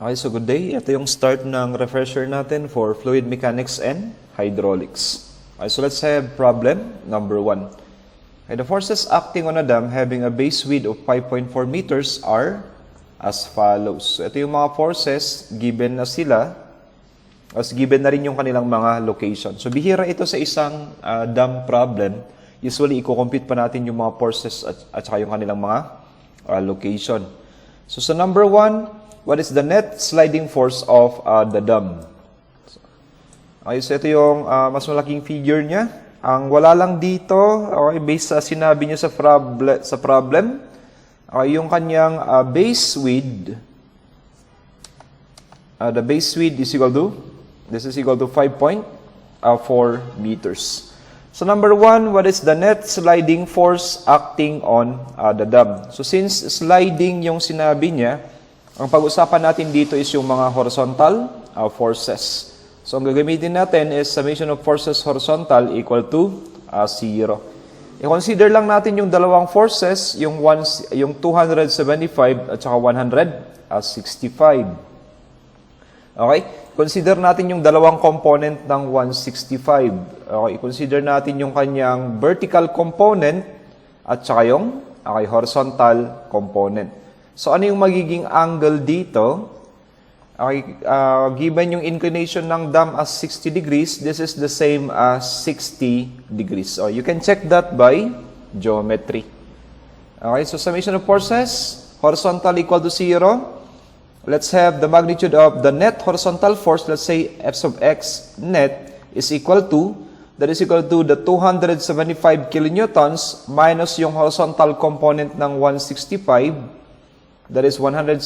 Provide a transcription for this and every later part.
Okay, so good day. Ito yung start ng refresher natin for fluid mechanics and hydraulics. Okay, so let's have problem number 1. Okay, the forces acting on a dam having a base width of 5.4 meters are as follows. So ito yung mga forces, given na sila, as given na rin yung kanilang mga location. So bihira ito sa isang dam problem. Usually, i-compute pa natin yung mga forces at saka yung kanilang mga location. So sa number 1, what is the net sliding force of the dam? Okay, so ito yung mas malaking figure niya. Ang wala lang dito, okay, based sa sinabi niya sa problem, okay, yung kanyang base width, the base width is equal to, this is equal to 5.4 meters. So number 1, what is the net sliding force acting on the dam? So since sliding yung sinabi niya, ang pag-usapan natin dito is yung mga horizontal forces. So ang gagamitin natin is summation of forces horizontal equal to 0. I-consider lang natin yung dalawang forces, yung 275 at saka 165. Okay? Consider natin yung dalawang component ng 165. Okay, consider natin yung kanyang vertical component at saka yung horizontal component. So ano yung magiging angle dito? Okay, given yung inclination ng dam as 60 degrees, this is the same as 60 degrees. So you can check that by geometry. Okay, so summation of forces, horizontal equal to 0. Let's have the magnitude of the net horizontal force, let's say f sub x net is equal to, that is equal to the 275 kilonewtons minus yung horizontal component ng 165, that is 165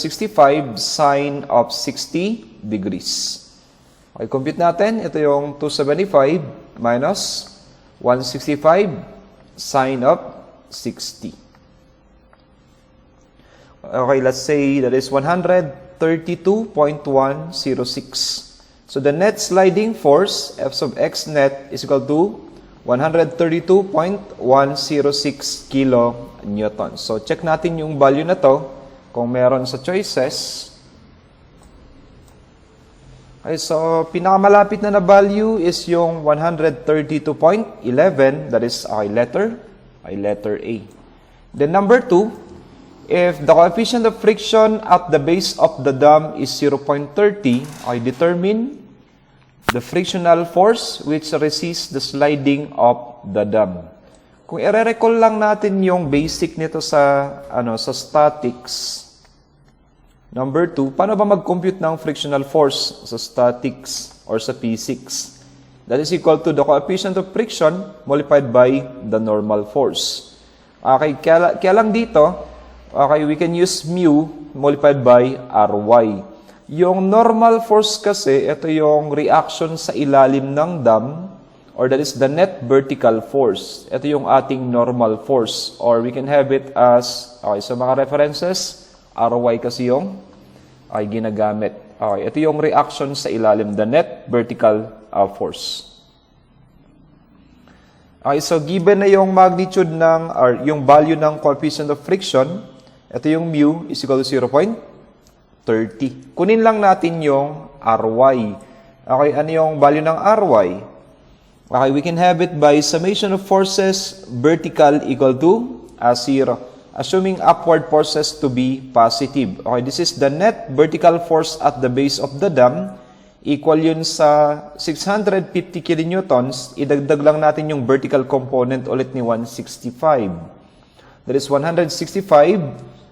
sine of 60 degrees. Okay, compute natin. Ito yung 275 minus 165 sine of 60. Okay, let's say that is 132.106. So the net sliding force, F sub x net, is equal to 132.106 kilonewtons. So check natin yung value na to kung meron sa choices. Okay, so pinakamalapit na value is yung 132.11, that is letter A. Then number 2, if the coefficient of friction at the base of the dam is 0.30, I determine the frictional force which resists the sliding of the dam. Kung i-recall lang natin yung basic nito sa statics. Number 2, paano ba mag-compute ng frictional force sa statics or sa physics? That is equal to the coefficient of friction multiplied by the normal force. Okay, kaya lang dito, okay, we can use mu multiplied by Ry. Yung normal force kasi, ito yung reaction sa ilalim ng dam, or that is the net vertical force. Ito yung ating normal force, or we can have it as, okay, sa mga references, Ry kasi yung ginagamit. Okay, ito yung reaction sa ilalim, the net vertical force. Okay, so given na yung magnitude ng, or yung value ng coefficient of friction, ito yung mu is equal to 0.30. Kunin lang natin yung Ry. Okay, ano yung value ng Ry? Okay, we can have it by summation of forces vertical equal to 0. Assuming upward forces to be positive. Okay, this is the net vertical force at the base of the dam. Equal yun sa 650 kilonewtons. Idagdag lang natin yung vertical component ulit ni 165. That is 165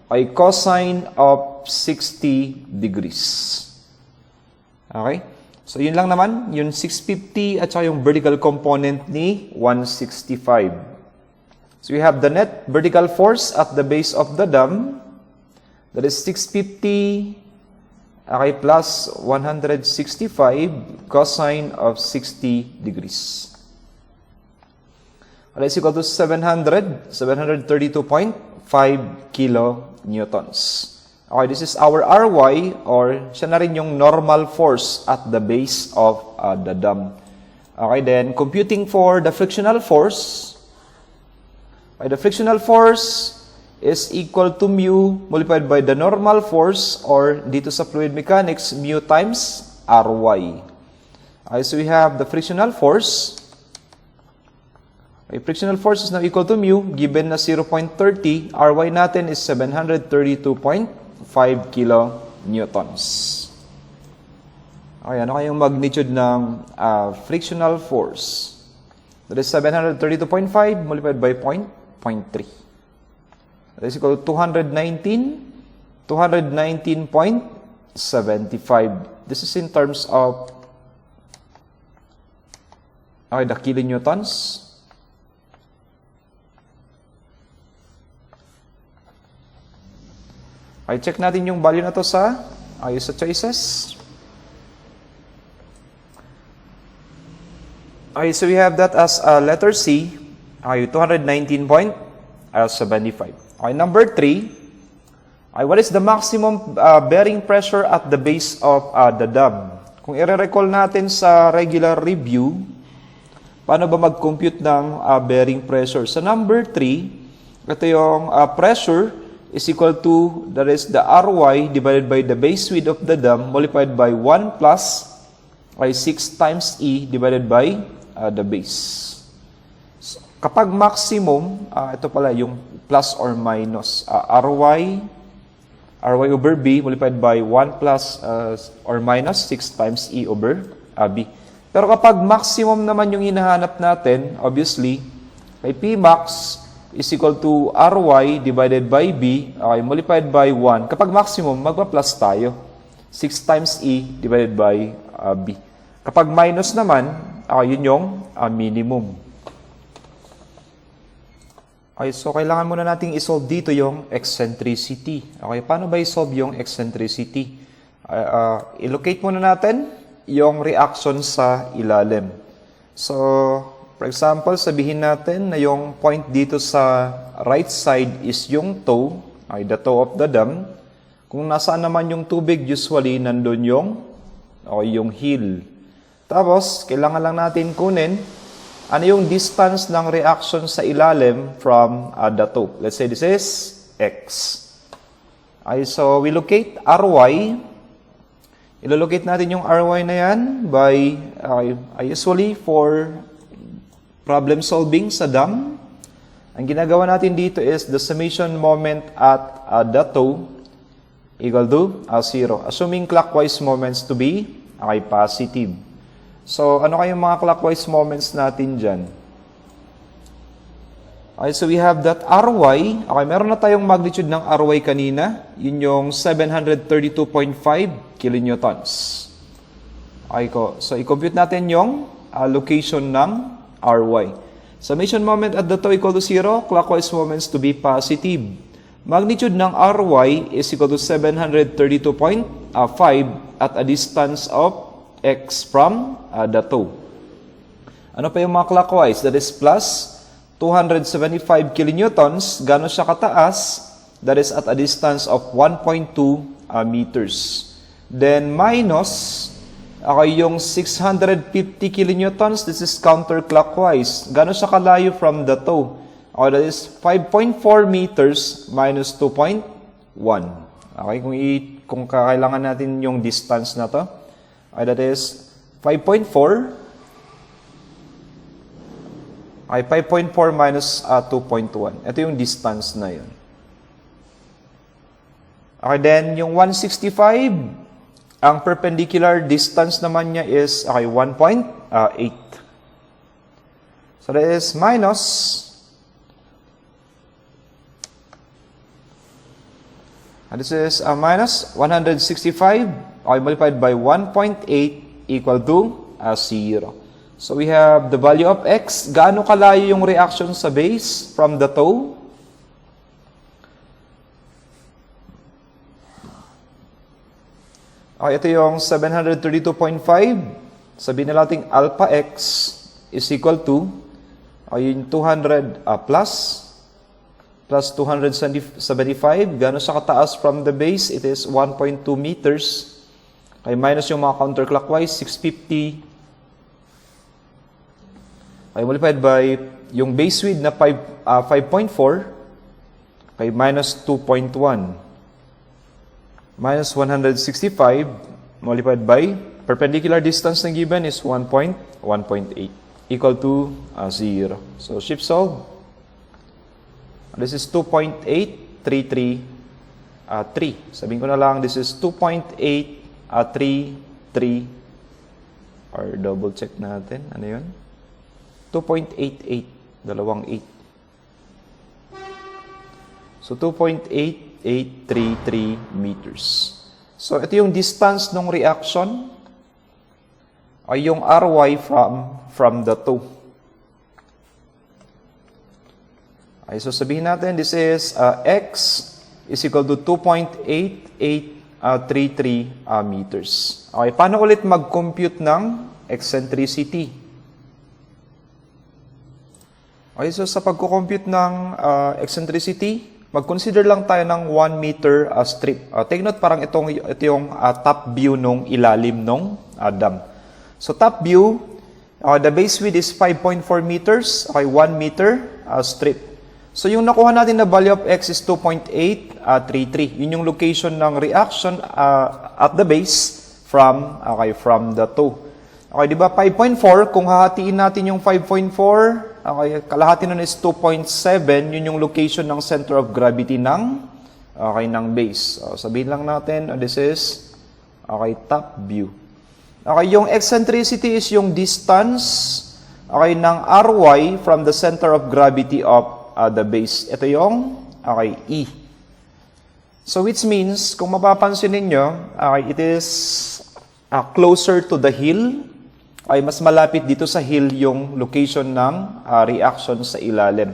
ay cosine of 60 degrees. Okay? So, yun lang naman. Yung 650 at saka yung vertical component ni 165. So, we have the net vertical force at the base of the dam. That is 650 okay, plus 165 cosine of 60 degrees. That is equal to 732.5 kilonewtons. Okay, this is our Ry, or siya na rin yung normal force at the base of the dam. Okay, then computing for the frictional force. Okay, the frictional force is equal to mu multiplied by the normal force, or dito sa fluid mechanics, mu times Ry. Okay, so we have the frictional force. Okay, frictional force is now equal to mu, given na 0.30, Ry natin is 732.5 kilonewtons. Okay, ano kayong magnitude ng frictional force? That is 732.5 multiplied by 0.3. That is equal to 219.75. This is in terms of the kilonewtons. Okay, check natin yung value na to sa choices. Okay, so we have that as letter C, 219.75. Okay, number 3, what is the maximum bearing pressure at the base of the dam? Kung i-recall natin sa regular review, paano ba mag-compute ng bearing pressure? Sa number 3, ito yung pressure is equal to, that is the Ry divided by the base width of the dam multiplied by 1 plus 6 times E divided by the base. So, kapag maximum, ito pala yung plus or minus. Ry over B multiplied by 1 plus or minus 6 times E over B. Pero kapag maximum naman yung hinahanap natin, obviously, kay Pmax is equal to Ry divided by B, multiplied by 1. Kapag maximum, magpa-plus tayo. 6 times E divided by B. Kapag minus naman, yun yung minimum. Okay, so kailangan muna nating isolve dito yung eccentricity. Okay, paano ba isolve yung eccentricity? I-locate muna natin yung reaction sa ilalim. So, for example, sabihin natin na yung point dito sa right side is yung toe, the toe of the dam. Kung nasaan naman yung tubig, usually nandun yung heel. Tapos, kailangan lang natin kunin ano yung distance ng reaction sa ilalim from the toe. Let's say this is X. Okay, so we locate Ry. Ilolocate natin yung Ry na yan by, usually for problem solving sa dam, ang ginagawa natin dito is the summation moment at the toe equal to 0. Assuming clockwise moments to be positive. So, ano kayong mga clockwise moments natin dyan? Okay, so we have that Ry. Okay, meron na tayong magnitude ng Ry kanina. Yun yung 732.5 kilonewtons. Okay ko. So, i-compute natin yung location ng Ry. Summation moment at the toe equal to 0. Clockwise moments to be positive. Magnitude ng Ry is equal to 732.5 at a distance of X from the toe. Ano pa yung mga clockwise? That is plus 275 kilonewtons. Gano'n siya kataas? That is at a distance of 1.2 meters. Then minus, yung 650 kilonewtons, this is counterclockwise. Gano'n siya kalayo from the toe? Okay, that is 5.4 meters minus 2.1. Okay, kung kailangan natin yung distance na to, that is 5.4. Okay, 5.4 minus 2.1. Ito yung distance na yun. Okay, then yung 165, ang perpendicular distance naman niya is 1.8. So that is minus this is minus 165 multiplied by 1.8 equal to 0. So we have the value of X. Gaano kalayo yung reaction sa base from the toe? Okay, ito yung 732.5. Sabihin na natin alpha X is equal to yung 200 plus 275. Gano'n siya kataas from the base? It is 1.2 meters. Okay, minus yung mga counterclockwise, 650. Okay, multiplied by yung base width na 5.4. Okay, minus 2.1. Minus 165 multiplied by perpendicular distance na given is 1.8 equal to 0. So, shift solve. This is 2.833 3. Sabihin ko na lang, this is 2.833 or double check natin. Ano yun? 2.88. Dalawang 8. So, 2.8833 meters. So, ito yung distance ng reaction ay yung RY from the 2. Okay, so, sabihin natin, this is X is equal to 2.8833 meters. Okay, paano ulit mag-compute ng eccentricity? Okay, so sa pagko-compute ng eccentricity, mag-consider lang tayo ng 1 meter strip. Take note, parang ito yung top view nung ilalim nung dam. So top view, the base width is 5.4 meters. Okay, 1 meter strip. So yung nakuha natin na value of X is 2.833. Yun yung location ng reaction at the base from the 2. Okay, di ba 5.4, kung hahatiin natin yung 5.4, okay, kalahati nun is 2.7, yun yung location ng center of gravity ng base. So, sabihin lang natin, this is top view. Okay, yung eccentricity is yung distance ng RY from the center of gravity of the base. Ito yung E. So which means, kung mapapansin ninyo, it is closer to the hill. Ay mas malapit dito sa hill yung location ng reaction sa ilalim.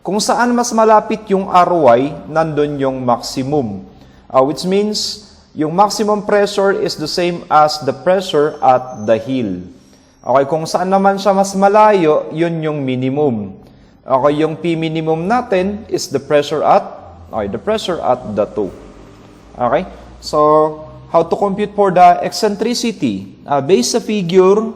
Kung saan mas malapit yung RY, nandun yung maximum. Which means, yung maximum pressure is the same as the pressure at the hill. Okay, kung saan naman siya mas malayo, yun yung minimum. Okay, yung P minimum natin is the pressure at the 2. Okay? So, how to compute for the eccentricity? Based sa figure,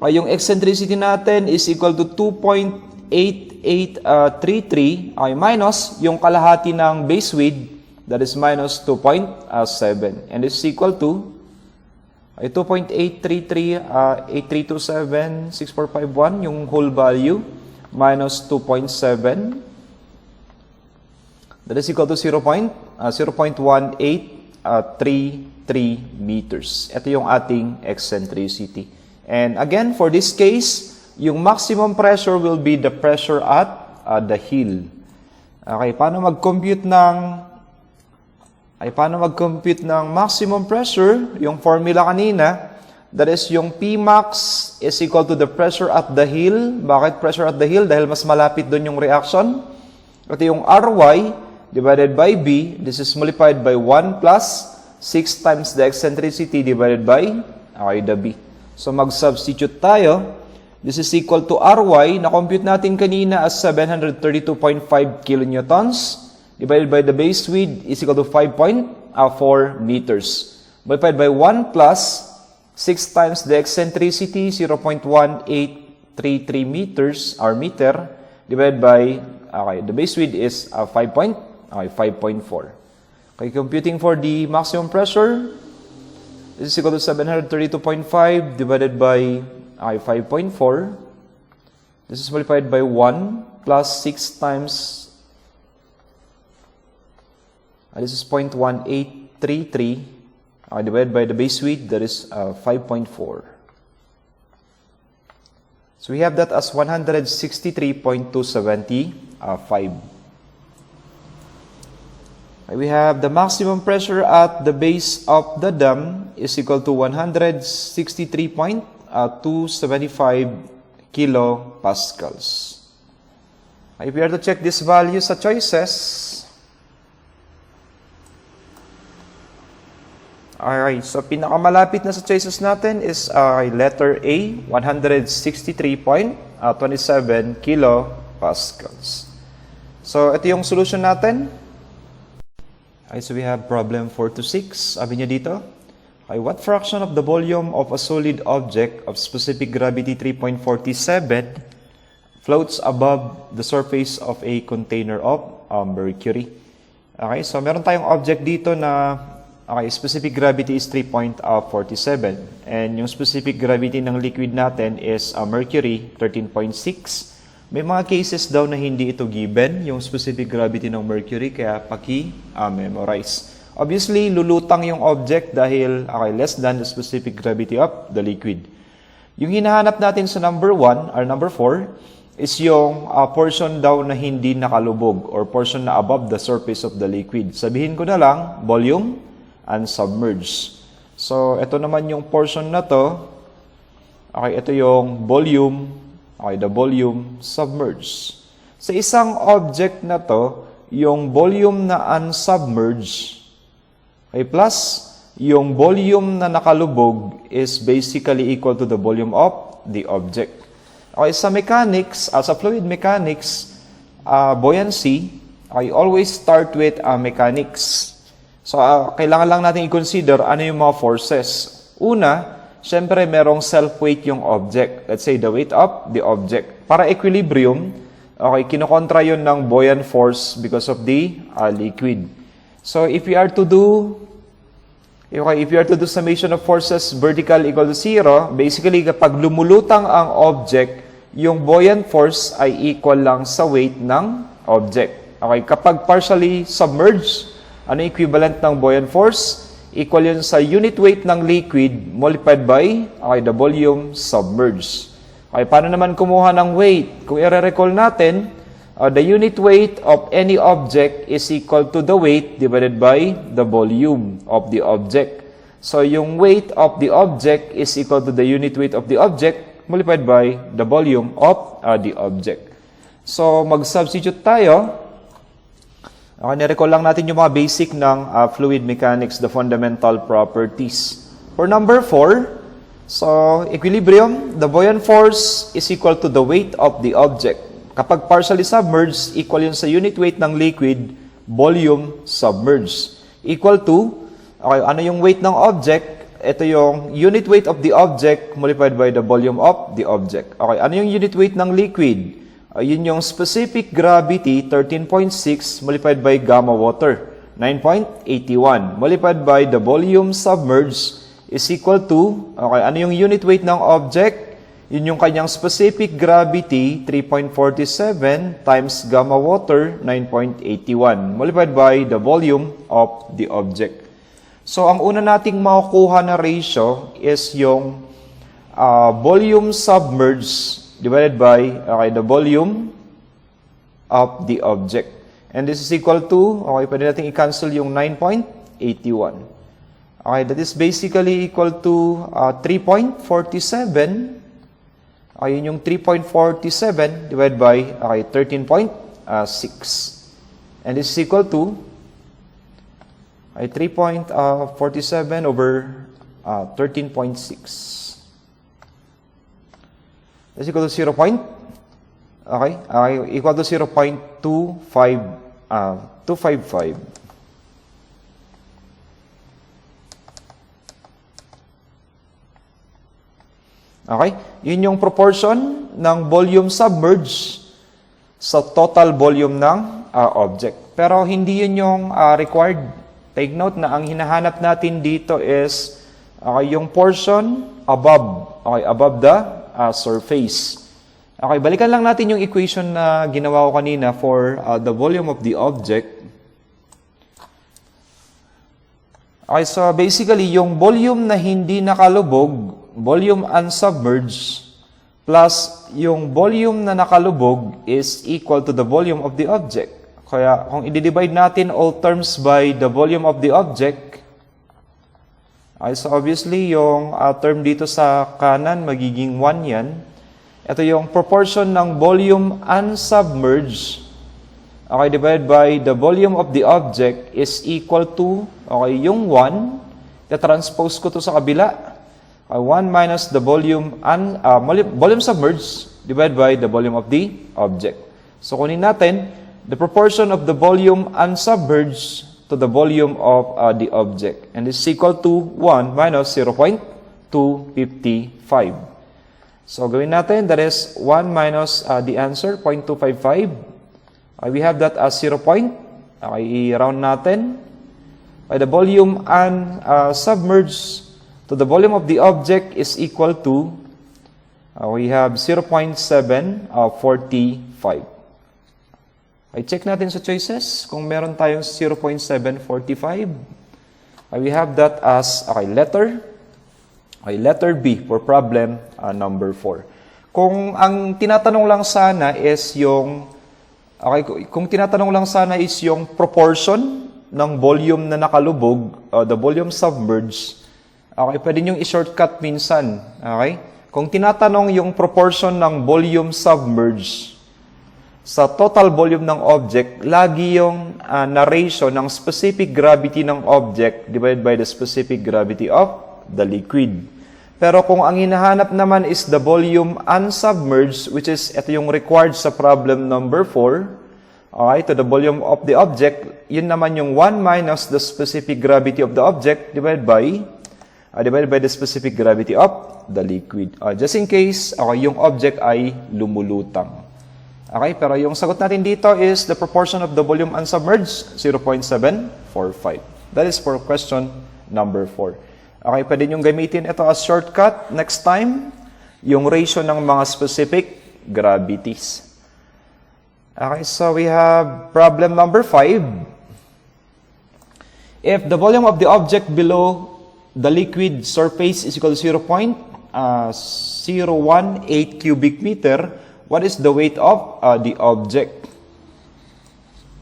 yung eccentricity natin is equal to 2.8833 minus yung kalahati ng base width, that is minus 2.7. And this is equal to 2.833, 8327, 6451, yung whole value, minus 2.7. That is equal to 0.1833 meters. Ito yung ating eccentricity. And again, for this case, yung maximum pressure will be the pressure at the hill. Okay, paano mag-compute ng maximum pressure? Yung formula kanina, that is yung Pmax is equal to the pressure at the hill. Bakit pressure at the hill? Dahil mas malapit doon yung reaction. At yung Ry divided by B, this is multiplied by 1 plus 6 times the eccentricity divided by the B. So, mag-substitute tayo. This is equal to Ry, na-compute natin kanina as 732.5 kilonewtons, divided by the base width is equal to 5.4 meters. Multiplied by 1 plus 6 times the eccentricity, 0.1833 meters, or meter, divided by, the base width is 5.4. Okay, computing for the maximum pressure, this is equal to 732.5 divided by 5.4. This is multiplied by 1 plus 6 times, this is 0.1833 divided by the base width, that is 5.4. So we have that as 163.275. We have the maximum pressure at the base of the dam is equal to 163.275 kilopascals. If we are to check this value sa choices, alright, so pinakamalapit na sa choices natin is letter A, 163.27 kilopascals. So ito yung solution natin. Okay, so we have problem 4 to 6. Sabi niya dito, what fraction of the volume of a solid object of specific gravity 3.47 floats above the surface of a container of mercury. Okay, so meron tayong object dito na specific gravity is 3.47 and yung specific gravity ng liquid natin is mercury 13.6. May mga cases daw na hindi ito given, yung specific gravity ng mercury, kaya memorize. Obviously, lulutang yung object dahil less than the specific gravity of the liquid. Yung hinahanap natin sa number 1 or number 4 is yung portion daw na hindi nakalubog or portion na above the surface of the liquid. Sabihin ko na lang, volume unsubmerged. So, ito naman yung portion na to. Okay, ito yung volume. Okay, the volume submerged. Sa isang object na to, yung volume na unsubmerged, okay, plus yung volume na nakalubog is basically equal to the volume of the object. Okay, sa mechanics, sa fluid mechanics, buoyancy, I always start with mechanics. So, kailangan lang natin i-consider ano yung mga forces. Una, syempre merong self-weight yung object. Let's say the weight of the object. Para equilibrium, okay, kinokontra yun ng buoyant force because of the liquid. So, if you are to do summation of forces vertical equal to 0, basically kapag lumulutang ang object, yung buoyant force ay equal lang sa weight ng object. Okay, kapag partially submerged, ano equivalent ng buoyant force? Equal yun sa unit weight ng liquid multiplied by the volume submerged. Okay, paano naman kumuha ng weight? Kung i-recall natin, the unit weight of any object is equal to the weight divided by the volume of the object. So, yung weight of the object is equal to the unit weight of the object multiplied by the volume of the object. So, mag-substitute tayo. Nirecall lang natin yung mga basic ng fluid mechanics, the fundamental properties. For number 4, so equilibrium, the buoyant force is equal to the weight of the object. Kapag partially submerged, equal yun sa unit weight ng liquid, volume submerged. Equal to, ano yung weight ng object? Ito yung unit weight of the object multiplied by the volume of the object. Okay, ano yung unit weight ng liquid? Yun yung specific gravity, 13.6 multiplied by gamma water, 9.81. Multiplied by the volume submerged is equal to, ano yung unit weight ng object? Yun yung kanyang specific gravity, 3.47 times gamma water, 9.81. Multiplied by the volume of the object. So, ang una nating makukuha na ratio is yung volume submerged divided by the volume of the object. And this is equal to, pwede natin i-cancel yung 9.81. Okay, that is basically equal to 3.47. Yun yung 3.47 divided by 13.6. And this is equal to 3.47 over 13.6. Is equal to 0. Equal to 0.255. Okay? Yun yung proportion ng volume submerged sa total volume ng object. Pero hindi yun yung required. Take note na ang hinahanap natin dito is yung portion above the surface. Okay, balikan lang natin yung equation na ginawa ko kanina for the volume of the object. Okay, so basically, yung volume na hindi nakalubog, volume unsubmerged, plus yung volume na nakalubog is equal to the volume of the object. Kaya kung i-divide natin all terms by the volume of the object, so obviously, yung term dito sa kanan, magiging 1 yan. Ito yung proportion ng volume unsubmerged, divided by the volume of the object is equal to, yung 1, transpose ko to sa kabila. 1 minus the volume submerged divided by the volume of the object. So, kunin natin, the proportion of the volume unsubmerged to the volume of the object. And this is equal to 1 minus 0.255. So, gawin natin, that is 1 minus the answer, 0.255. We have that as 0. Okay, i-round natin. The volume submerged to the volume of the object is equal to, we have 0.745. Check natin sa choices kung meron tayong 0.745. We have that as letter B for problem number 4. Kung ang tinatanong lang sana is yung proportion ng volume na nakalubog, the volume submerged, pwede nyo i-shortcut minsan. Okay? Kung tinatanong yung proportion ng volume submerged sa total volume ng object, lagi yung na ratio ng specific gravity ng object divided by the specific gravity of the liquid. Pero kung ang hinahanap naman is the volume unsubmerged, which is ito yung required sa problem number 4, to the volume of the object, yun naman yung 1 minus the specific gravity of the object divided by the specific gravity of the liquid. Just in case, yung object ay lumulutang. Okay, pero yung sagot natin dito is the proportion of the volume unsubmerged, 0.745. That is for question number 4. Okay, pwede nyo gamitin ito as shortcut next time, yung ratio ng mga specific gravities. Okay, so we have problem number 5. If the volume of the object below the liquid surface is equal to 0.018 cubic meter, what is the weight of the object?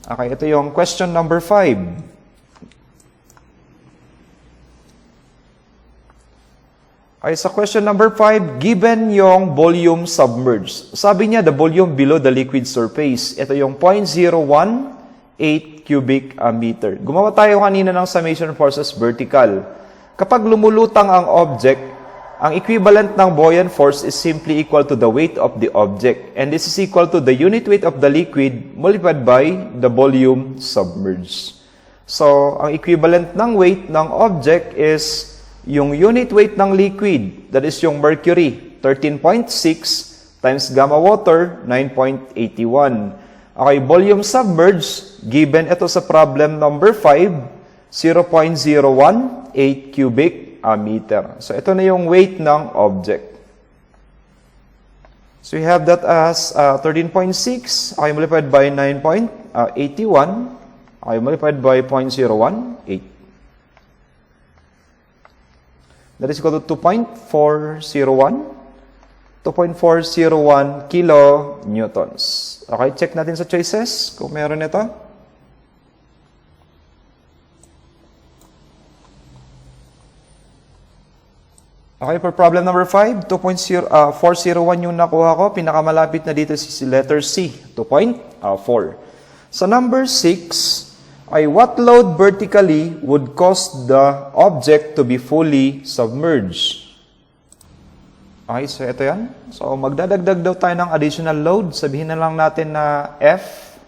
Okay, ito yung question number 5. Okay, sa question number 5, given yung volume submerged. Sabi niya, the volume below the liquid surface. Ito yung 0.018 cubic meter. Gumawa tayo kanina ng summation forces vertical. Kapag lumulutang ang object, ang equivalent ng buoyant force is simply equal to the weight of the object. And this is equal to the unit weight of the liquid multiplied by the volume submerged. So, ang equivalent ng weight ng object is yung unit weight ng liquid, that is yung mercury, 13.6 times gamma water, 9.81. Okay, volume submerged, given ito sa problem number 5, 0.018 cubic meter. So, ito na yung weight ng object. So, we have that as 13.6, multiplied by 9.81, multiplied by 0.018. That is equal to 2.401 kilonewtons. Okay, check natin sa choices kung meron ito. Okay, for problem number 5, 2.401 yung nakuha ko. Pinakamalapit na dito si letter C, 2.4. Sa number 6, ay what load vertically would cause the object to be fully submerged? Okay, so ito yan. So magdadagdag daw tayo ng additional load. Sabihin na lang natin na F.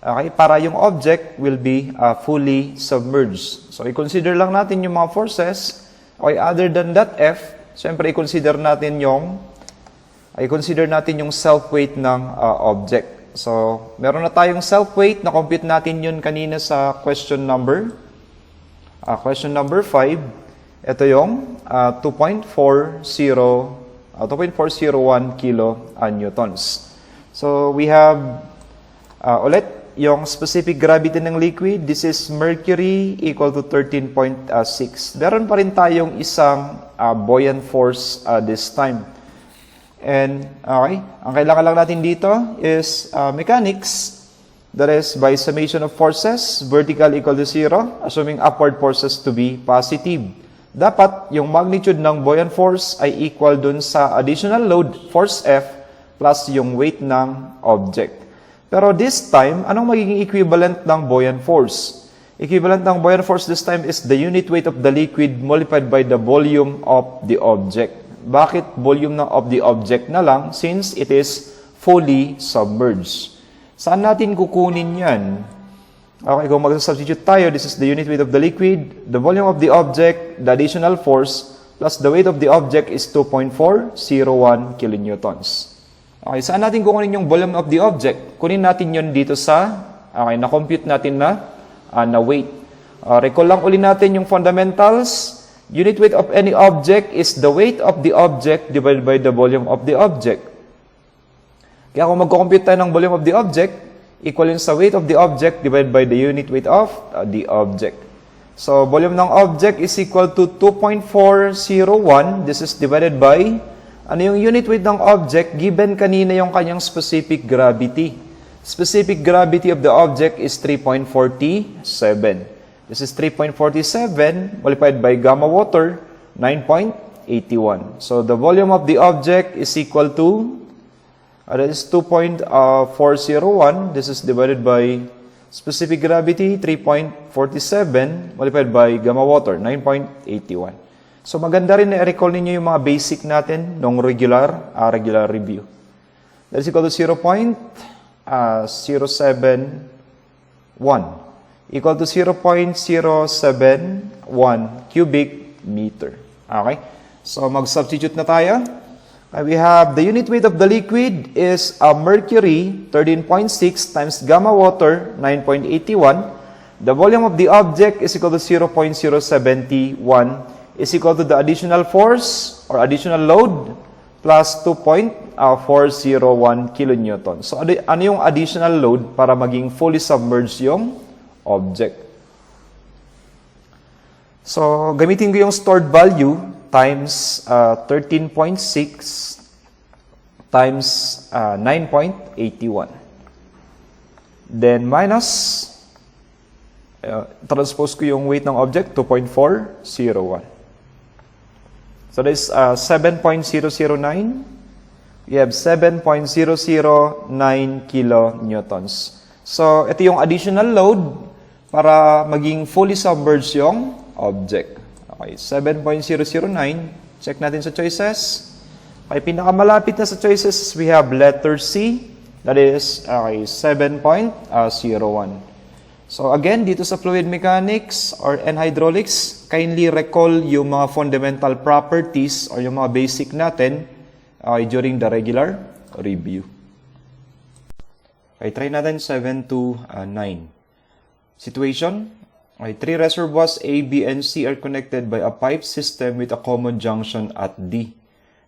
Okay, para yung object will be fully submerged. So i-consider lang natin yung mga forces. Okay, other than that F, siyempre i-consider natin yung self-weight ng object. So, meron na tayong self-weight, na-compute natin yun kanina sa question number 5. Ito yung 2.401 kilonewtons. So, we have ulit yung specific gravity ng liquid. This is mercury equal to 13.6. Meron pa rin tayong isang buoyant force this time. And, okay, ang kailangan lang natin dito is mechanics. That is, by summation of forces, vertical equal to 0, assuming upward forces to be positive. Dapat, yung magnitude ng buoyant force ay equal dun sa additional load, force F, plus yung weight ng object. Pero this time, anong magiging equivalent ng buoyant force? Equivalent ng buoyant force this time is the unit weight of the liquid multiplied by the volume of the object. Bakit volume of the object na lang? Since it is fully submerged. Saan natin kukunin yan? Okay, kung mag-substitute tayo, this is the unit weight of the liquid, the volume of the object, the additional force, plus the weight of the object is 2.401 kilonewtons. Okay, saan natin kukunin yung volume of the object? Kunin natin yon dito sa, okay, na-compute natin na weight. Recall lang uli natin yung fundamentals. Unit weight of any object is the weight of the object divided by the volume of the object. Kaya kung magko-compute tayo ng volume of the object, equal yun sa weight of the object divided by the unit weight of the object. So, volume ng object is equal to 2.401. This is divided by, ano yung unit weight ng object given kanina yung kanyang specific gravity. Specific gravity of the object is 3.47. This is 3.47 multiplied by gamma water, 9.81. So, the volume of the object is equal to, that is 2.401. This is divided by specific gravity, 3.47 multiplied by gamma water, 9.81. So, maganda rin na i-recall ninyo yung mga basic natin nung regular review. That is equal to 0.071 equal to 0.071 cubic meter. Okay? So, mag-substitute na tayo. We have the unit weight of the liquid is mercury, 13.6 times gamma water, 9.81. The volume of the object is equal to 0.071 is equal to the additional force or additional load plus 2.401 kilonewton. So, ano yung additional load para maging fully submerged yung object? So, gamitin ko yung stored value times 13.6 times 9.81. Then minus, transpose ko yung weight ng object, 2.401. So that is 7.009. We have 7.009 kilonewtons. So ito yung additional load para maging fully submerged yung object. Okay, 7.009. Check natin sa choices. Okay, pinakamalapit na sa choices, we have letter C. That is, okay, 7.01. So again, dito sa fluid mechanics or hydraulics, kindly recall yung mga fundamental properties or yung mga basic natin during the regular review. Okay, try natin 7 to 9. Situation. Okay, 3 reservoirs A, B, and C are connected by a pipe system with a common junction at D.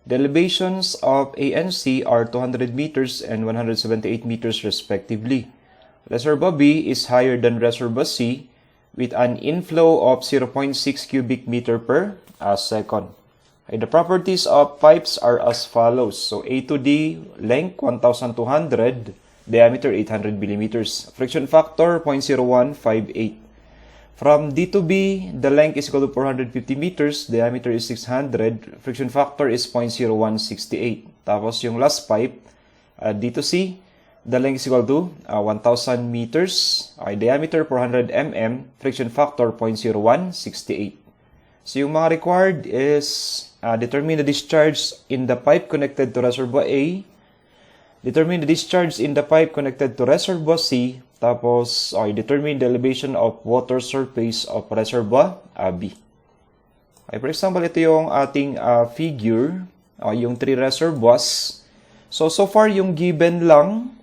The elevations of A and C are 200 meters and 178 meters respectively. Reservoir B is higher than reservoir C with an inflow of 0.6 cubic meter per second. Okay, the properties of pipes are as follows. So A to D, length 1,200, diameter 800 millimeters. Friction factor 0.0158. From D to B, the length is equal to 450 meters, diameter is 600, friction factor is 0.0168. Tapos yung last pipe, D to C, the length is equal to 1,000 meters, diameter 400 mm, friction factor 0.0168. So yung mga required is determine the discharge in the pipe connected to reservoir A, determine the discharge in the pipe connected to reservoir C, tapos determine the elevation of water surface of reservoir B. Okay, for example, ito yung ating figure, yung 3 reservoirs. So far, yung given lang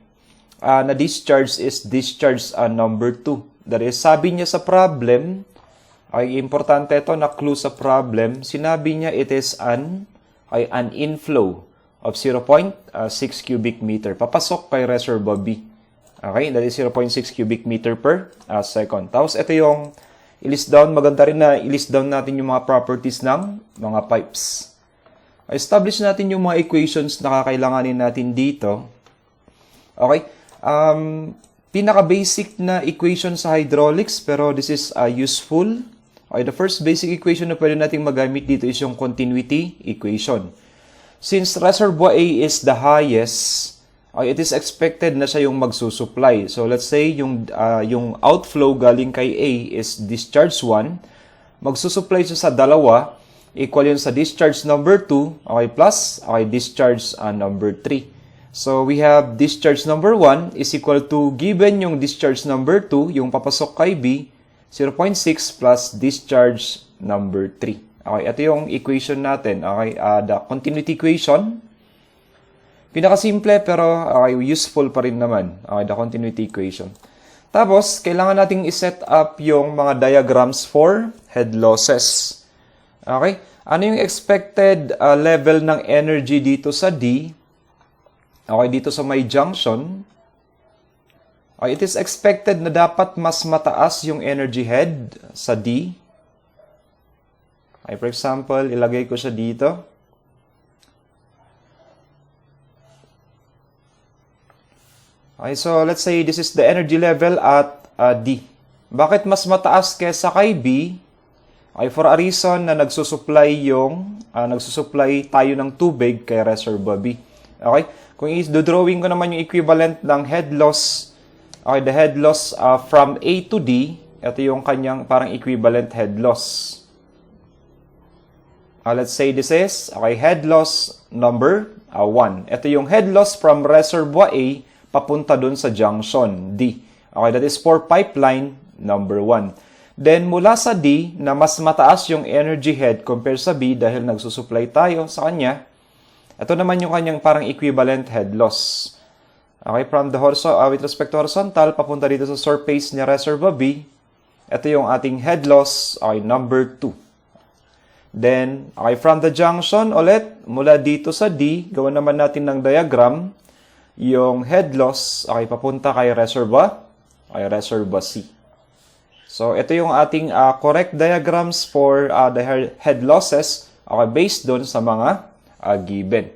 na discharge is discharge number 2. That is, sabi niya sa problem, ay importante ito na clue sa problem, sinabi niya it is an inflow of 0.6 cubic meter. Papasok kay reservoir B. Okay, that is 0.6 cubic meter per second. Tapos ito yung i-list down. Maganda rin na i-list down natin yung mga properties ng mga pipes. Establish natin yung mga equations na kakailanganin natin dito. Okay, pinaka-basic na equation sa hydraulics, pero this is useful. Okay, the first basic equation na pwede natin magamit dito is yung continuity equation. Since reservoir A is the highest, it is expected na siya yung magsusupply. So let's say yung outflow galing kay A is discharge 1, magsusupply siya sa dalawa, equal yun sa discharge number 2, plus discharge number 3. So we have discharge number 1 is equal to, given yung discharge number 2, yung papasok kay B, 0.6 plus discharge number 3. Okay, ito yung equation natin. Okay, the continuity equation. Pinakasimple pero okay, useful pa rin naman. Okay, the continuity equation. Tapos, kailangan nating iset up yung mga diagrams for head losses. Okay? Ano yung expected level ng energy dito sa D? Okay, dito sa may junction. Okay, it is expected na dapat mas mataas yung energy head sa D. Okay, for example, ilagay ko siya dito. Okay, so let's say this is the energy level at D. Bakit mas mataas kesa kay B? Okay, for a reason na nagsusupply tayo ng tubig kay reservoir B. Okay? Kung i-drawing ko naman yung equivalent ng head loss, okay, the head loss from A to D, ito yung kanyang parang equivalent head loss. Let's say this is, okay, head loss number 1. Ito yung head loss from reservoir A papunta dun sa junction D. Okay, that is for pipeline number 1. Then, mula sa D, na mas mataas yung energy head compare sa B dahil nagsusupply tayo sa kanya, ito naman yung kanyang parang equivalent head loss. Okay, from the with respect to horizontal, papunta dito sa surface ni reservoir B, ito yung ating head loss, okay, number 2. Then, okay, from the junction ulit, mula dito sa D, gawa naman natin ng diagram, yung head loss, okay, papunta kay reservoir C. So, ito yung ating correct diagrams for the head losses, okay, based doon sa mga given.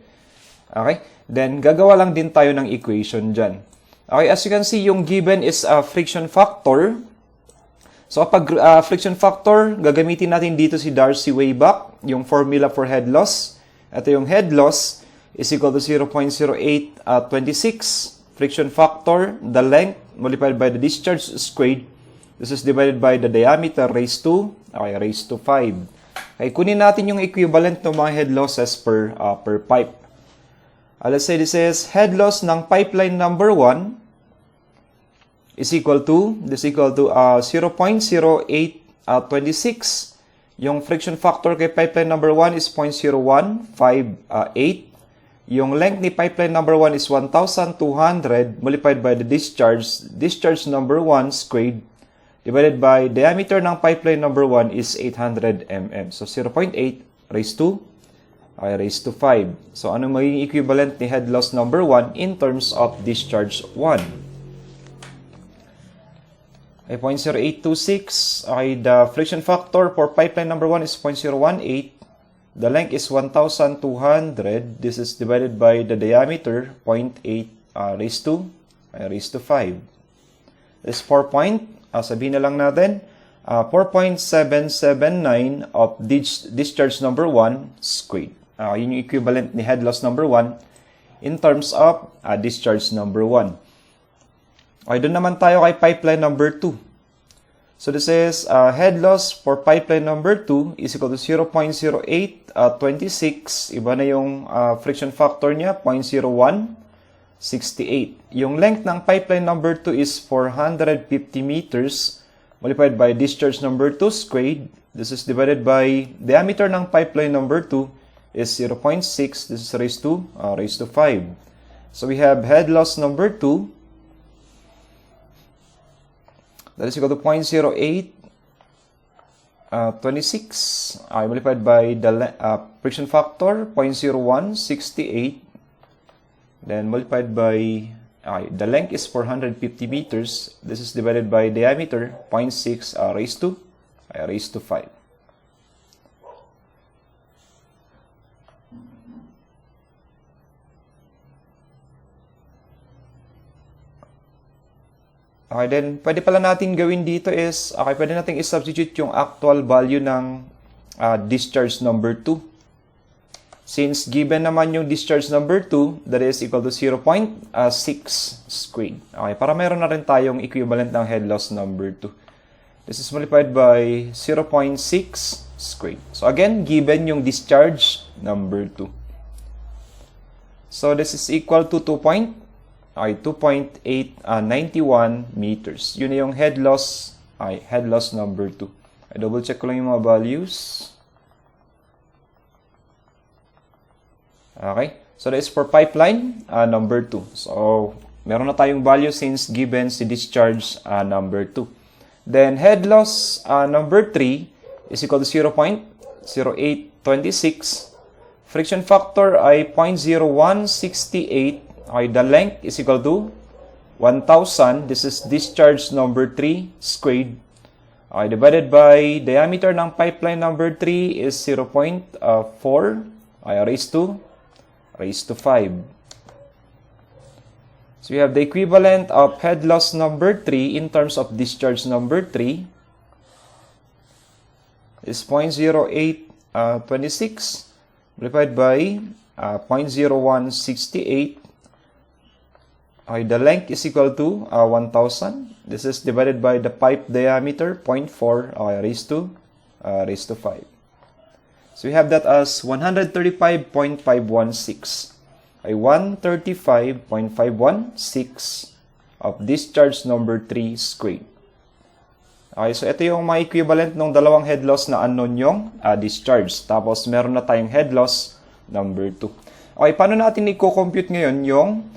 Okay? Then, gagawa lang din tayo ng equation dyan. Okay, as you can see, yung given is a friction factor. So, pag friction factor, gagamitin natin dito si Darcy-Weisbach, yung formula for head loss. Ito yung head loss is equal to 0.0826 friction factor, the length multiplied by the discharge squared. This is divided by the diameter raised to 5. Okay, kunin natin yung equivalent ng mga head losses per pipe. Let's say this is head loss ng pipeline number 1 is equal to 0.0826. Yung friction factor kay pipeline number 1 is 0.0158. Yung length ni pipeline number 1 is 1,200 multiplied by the discharge number 1 squared divided by diameter ng pipeline number 1 is 800 mm. So, 0.8 raised to 5. So, ano magiging equivalent ni head loss number 1 in terms of discharge 1? Ay, 0.0826. Okay, the friction factor for pipeline number 1 is 0.018. The length is 1,200. This is divided by the diameter, 0.8 raised to 5. This 4 sabihin na lang natin, 4.779 of discharge number 1 squared. Yun yung equivalent ni head loss number 1 in terms of discharge number 1. Okay, doon naman tayo kay pipeline number 2. So this is head loss for pipeline number 2 is equal to 0.0826. Iba na yung friction factor niya, 0.0168. Yung length ng pipeline number 2 is 450 meters multiplied by discharge number 2 squared. This is divided by diameter ng pipeline number 2 is 0.6. This is raised to 5. So we have head loss number 2. That is equal to 0.0826 multiplied by the friction factor, 0.0168. Then multiplied by, the length is 450 meters. This is divided by diameter, 0.6 raised to 5. Okay, then pwede pala natin gawin dito is, okay, pwede natin i-substitute yung actual value ng discharge number 2. Since given naman yung discharge number 2, that is equal to 0.6 squared. Okay, para meron na rin tayong equivalent ng head loss number 2. This is multiplied by 0.6 squared. So again, given yung discharge number 2. So this is equal to 2.891 meters. Yun na yung head loss number 2. I double check ko lang yung mga values. Okay? So, that is for pipeline number 2. So, meron na tayong value since given si discharge number 2. Then, head loss number 3 is equal to 0.0826. Friction factor ay 0.0168. Okay, the length is equal to 1,000. This is discharge number 3 squared. Okay, divided by diameter ng pipeline number 3 is 0.4. Okay, raised to 5. So we have the equivalent of head loss number 3 in terms of discharge number 3 is 0.0826 multiplied by 0.0168. Okay, the length is equal to 1,000. This is divided by the pipe diameter, 0.4, okay, raised to 5. So we have that as 135.516. Okay, 135.516 of discharge number 3 squared. Okay, so ito yung mga equivalent ng dalawang head loss na unknown yung discharge. Tapos meron na tayong head loss number 2. Okay, paano natin i-compute ngayon yung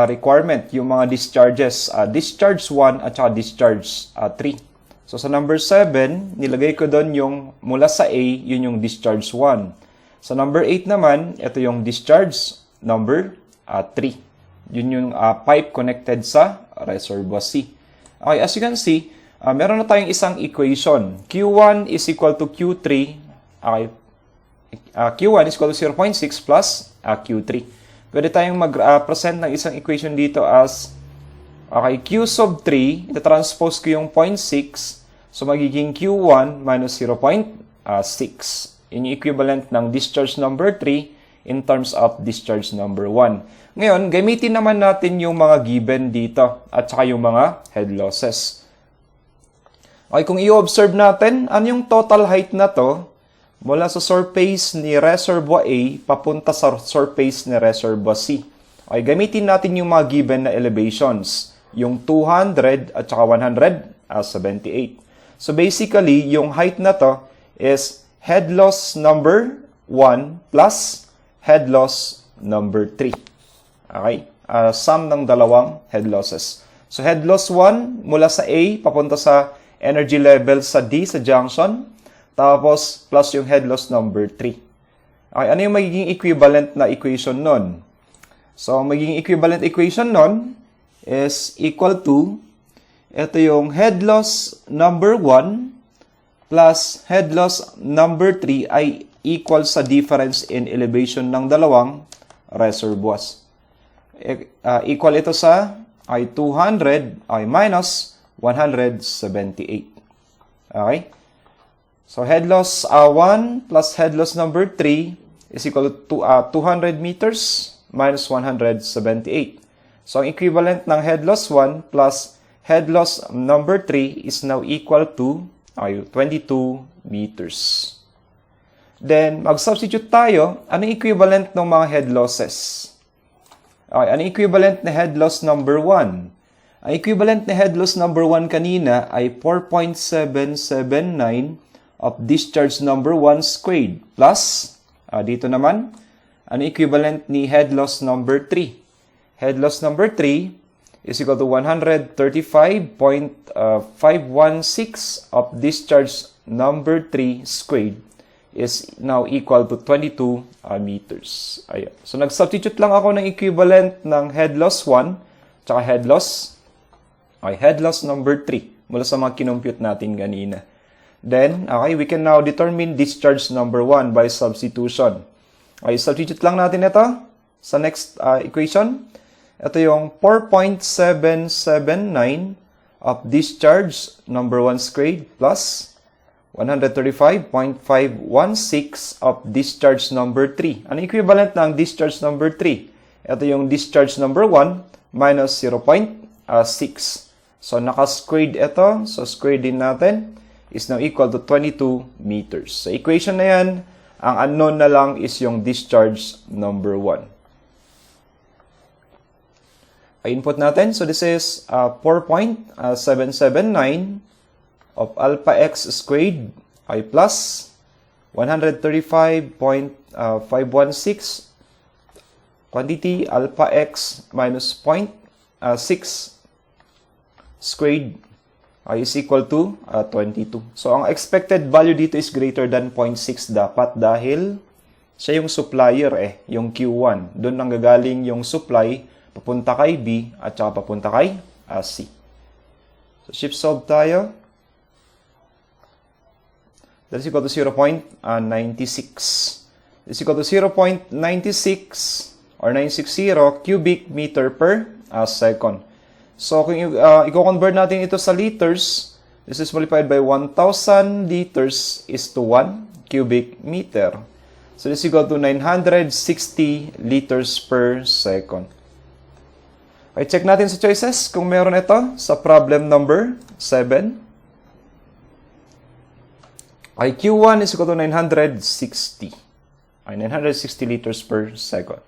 requirement, yung mga discharges, discharge 1 at saka discharge 3. So sa number 7, nilagay ko doon yung mula sa A, yun yung discharge 1. Sa number 8 naman, ito yung discharge number 3. Yun yung pipe connected sa reservoir C. Okay, as you can see, meron na tayong isang equation. Q1 is equal to Q3. Okay, Q1 is equal to 0.6 plus Q3. Pwede tayong mag-present ng isang equation dito as Q sub 3, ita-transpose ko yung 0.6, so magiging Q1 minus 0.6. Yun yung equivalent ng discharge number 3 in terms of discharge number 1. Ngayon, gamitin naman natin yung mga given dito at saka yung mga head losses. Okay, kung i-observe natin, ano yung total height na to mula sa surface ni reservoir A papunta sa surface ni reservoir C. Okay, gamitin natin yung mga given na elevations, yung 200 at saka 178. So basically, yung height na to is head loss number 1 plus head loss number 3. Okay, sum ng dalawang head losses. So head loss 1 mula sa A papunta sa energy level sa D sa junction. Tapos, plus yung head loss number 3. Okay, ano yung magiging equivalent na equation nun? So, magiging equivalent equation nun is equal to, ito yung head loss number 1 plus head loss number 3 ay equal sa difference in elevation ng dalawang reservoirs. Equal ito sa ay 200 ay minus 178. Okay? So, head loss 1 plus head loss number 3 is equal to 200 meters minus 178. So, ang equivalent ng head loss 1 plus head loss number 3 is now equal to 22 meters. Then, mag-substitute tayo. Anong equivalent ng mga head losses? Okay, anong equivalent na head loss number 1? Ang equivalent na head loss number 1 kanina ay 4.779 of discharge number 1 squared plus, dito naman, ang equivalent ni head loss number 3. Head loss number 3 is equal to 135.516 of discharge number 3 squared is now equal to 22 meters. Ayan. So, nag-substitute lang ako ng equivalent ng head loss 1 tsaka head loss number 3 mula sa mga kinompute natin kanina. Then, okay, we can now determine discharge number 1 by substitution. Okay, substitute lang natin ito sa next equation. Ito yung 4.779 of discharge number 1 squared plus 135.516 of discharge number 3. Ano equivalent ng discharge number 3? Ito yung discharge number 1 minus 0.6. So, naka-squared ito. So, squared din natin is now equal to 22 meters. Sa equation na yan, ang unknown na lang is yung discharge number 1. Input natin. So, this is 4.779 of alpha x squared ay plus 135.516 quantity alpha x minus 0.6 squared is equal to 22. So, ang expected value dito is greater than 0.6 dapat dahil siya yung supplier yung Q1. Doon nanggagaling yung supply papunta kay B at saka papunta kay C. So, shift solve tayo. That is equal to 0.96. Is equal to 0.96 or 960 cubic meter per second. So, kung i-convert natin ito sa liters, this is multiplied by 1,000 liters is to 1 cubic meter. So, this is equal to 960 liters per second. Okay, check natin sa choices kung meron ito sa problem number 7. Okay, Q1 is equal to 960. Okay, 960 liters per second.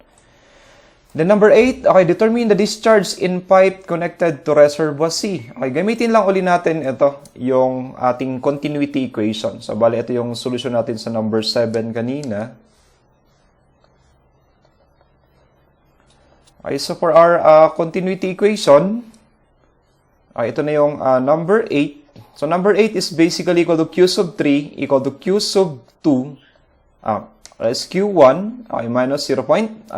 Then number 8, okay, determine the discharge in pipe connected to reservoir C. Okay, gamitin lang uli natin ito, yung ating continuity equation. So, bali, ito yung solution natin sa number 7 kanina. Okay, so for our continuity equation, ito na yung number 8. So, number 8 is basically equal to Q sub 3 equal to Q sub 2 is Q1 minus 0.6.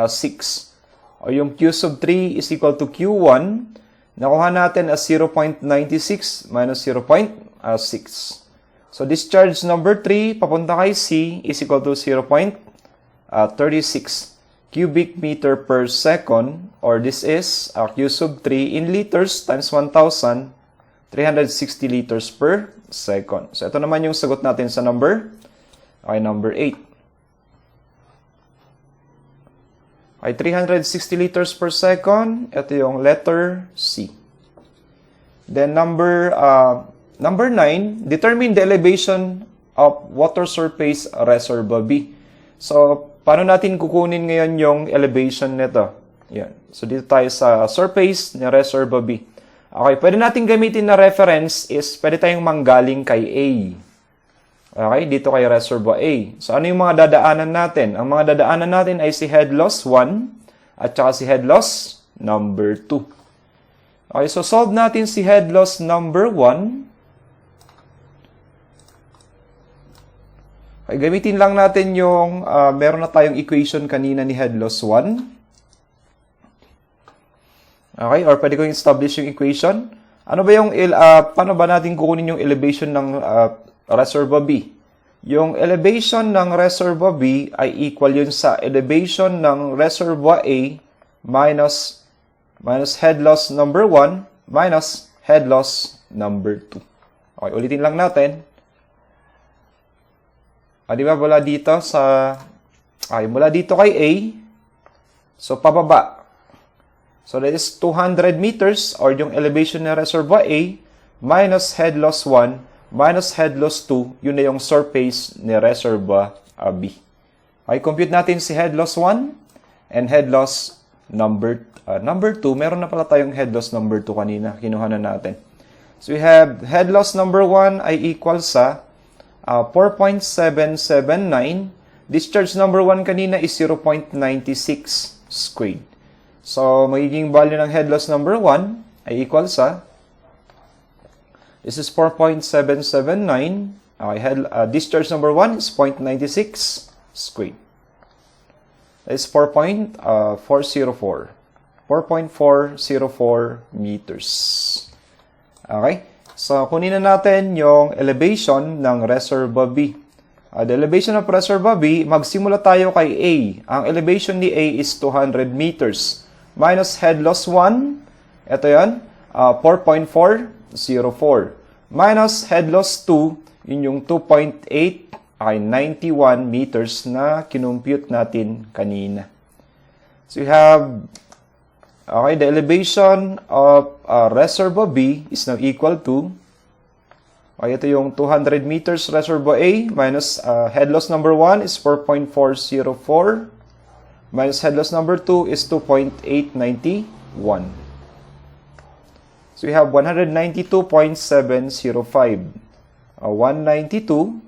O yung Q sub 3 is equal to Q1. Nakuha natin as 0.96 minus 0.6. So, discharge number 3 papunta kay C is equal to 0.36 cubic meter per second, or this is Q sub 3 in liters times 1,000, 360 liters per second. So, ito naman yung sagot natin sa number 8. Ay 360 liters per second. Ito yung letter C. Then number 9, determine the elevation of water surface reservoir B. So, paano natin kukunin ngayon yung elevation nito? Yan. So, dito tayo sa surface ni reservoir B. Okay, pwede natin gamitin na reference is pwede tayong manggaling kay A. Okay, dito kay reservoir A. So, ano yung mga dadaanan natin? Ang mga dadaanan natin ay si head loss 1 at saka si head loss number 2. Okay, so solve natin si head loss number 1. Okay, gamitin lang natin yung meron na tayong equation kanina ni head loss 1. Okay, or pwede ko establish yung equation. Ano ba yung, paano ba natin kukunin yung elevation ng reservoir B? Yung elevation ng reservoir B ay equal yun sa elevation ng reservoir A minus head loss number 1 minus head loss number 2. Okay, ulitin lang natin. Di ba, mula dito mula dito kay A, so pababa. So that is 200 meters or yung elevation ng reservoir A minus head loss 1 minus head loss 2, yun na yung surface ni reservoir B. Okay, compute natin si head loss 1 and head loss number 2. Meron na pala tayong head loss number 2 kanina. Kinuha na natin. So we have head loss number 1 ay equal sa 4.779. Discharge number 1 kanina is 0.96 squared. So, magiging value ng head loss number 1 ay equal sa, this is 4.779. Okay, discharge number 1 is 0.96 squared. That is 4.404 meters. Okay? So, kunin na natin yung elevation ng reservoir B. The elevation of reservoir B, magsimula tayo kay A. Ang elevation ni A is 200 meters. Minus head loss 1, ito yan, 4.404. Minus head loss 2, yun yung 2.8, ay 91 meters na kinumpute natin kanina. So, we have, okay, the elevation of reservoir B is now equal to, okay, ito yung 200 meters reservoir A minus head loss number 1 is 4.404 minus head loss number 2 is 2.891. So we have 192.705. 192.705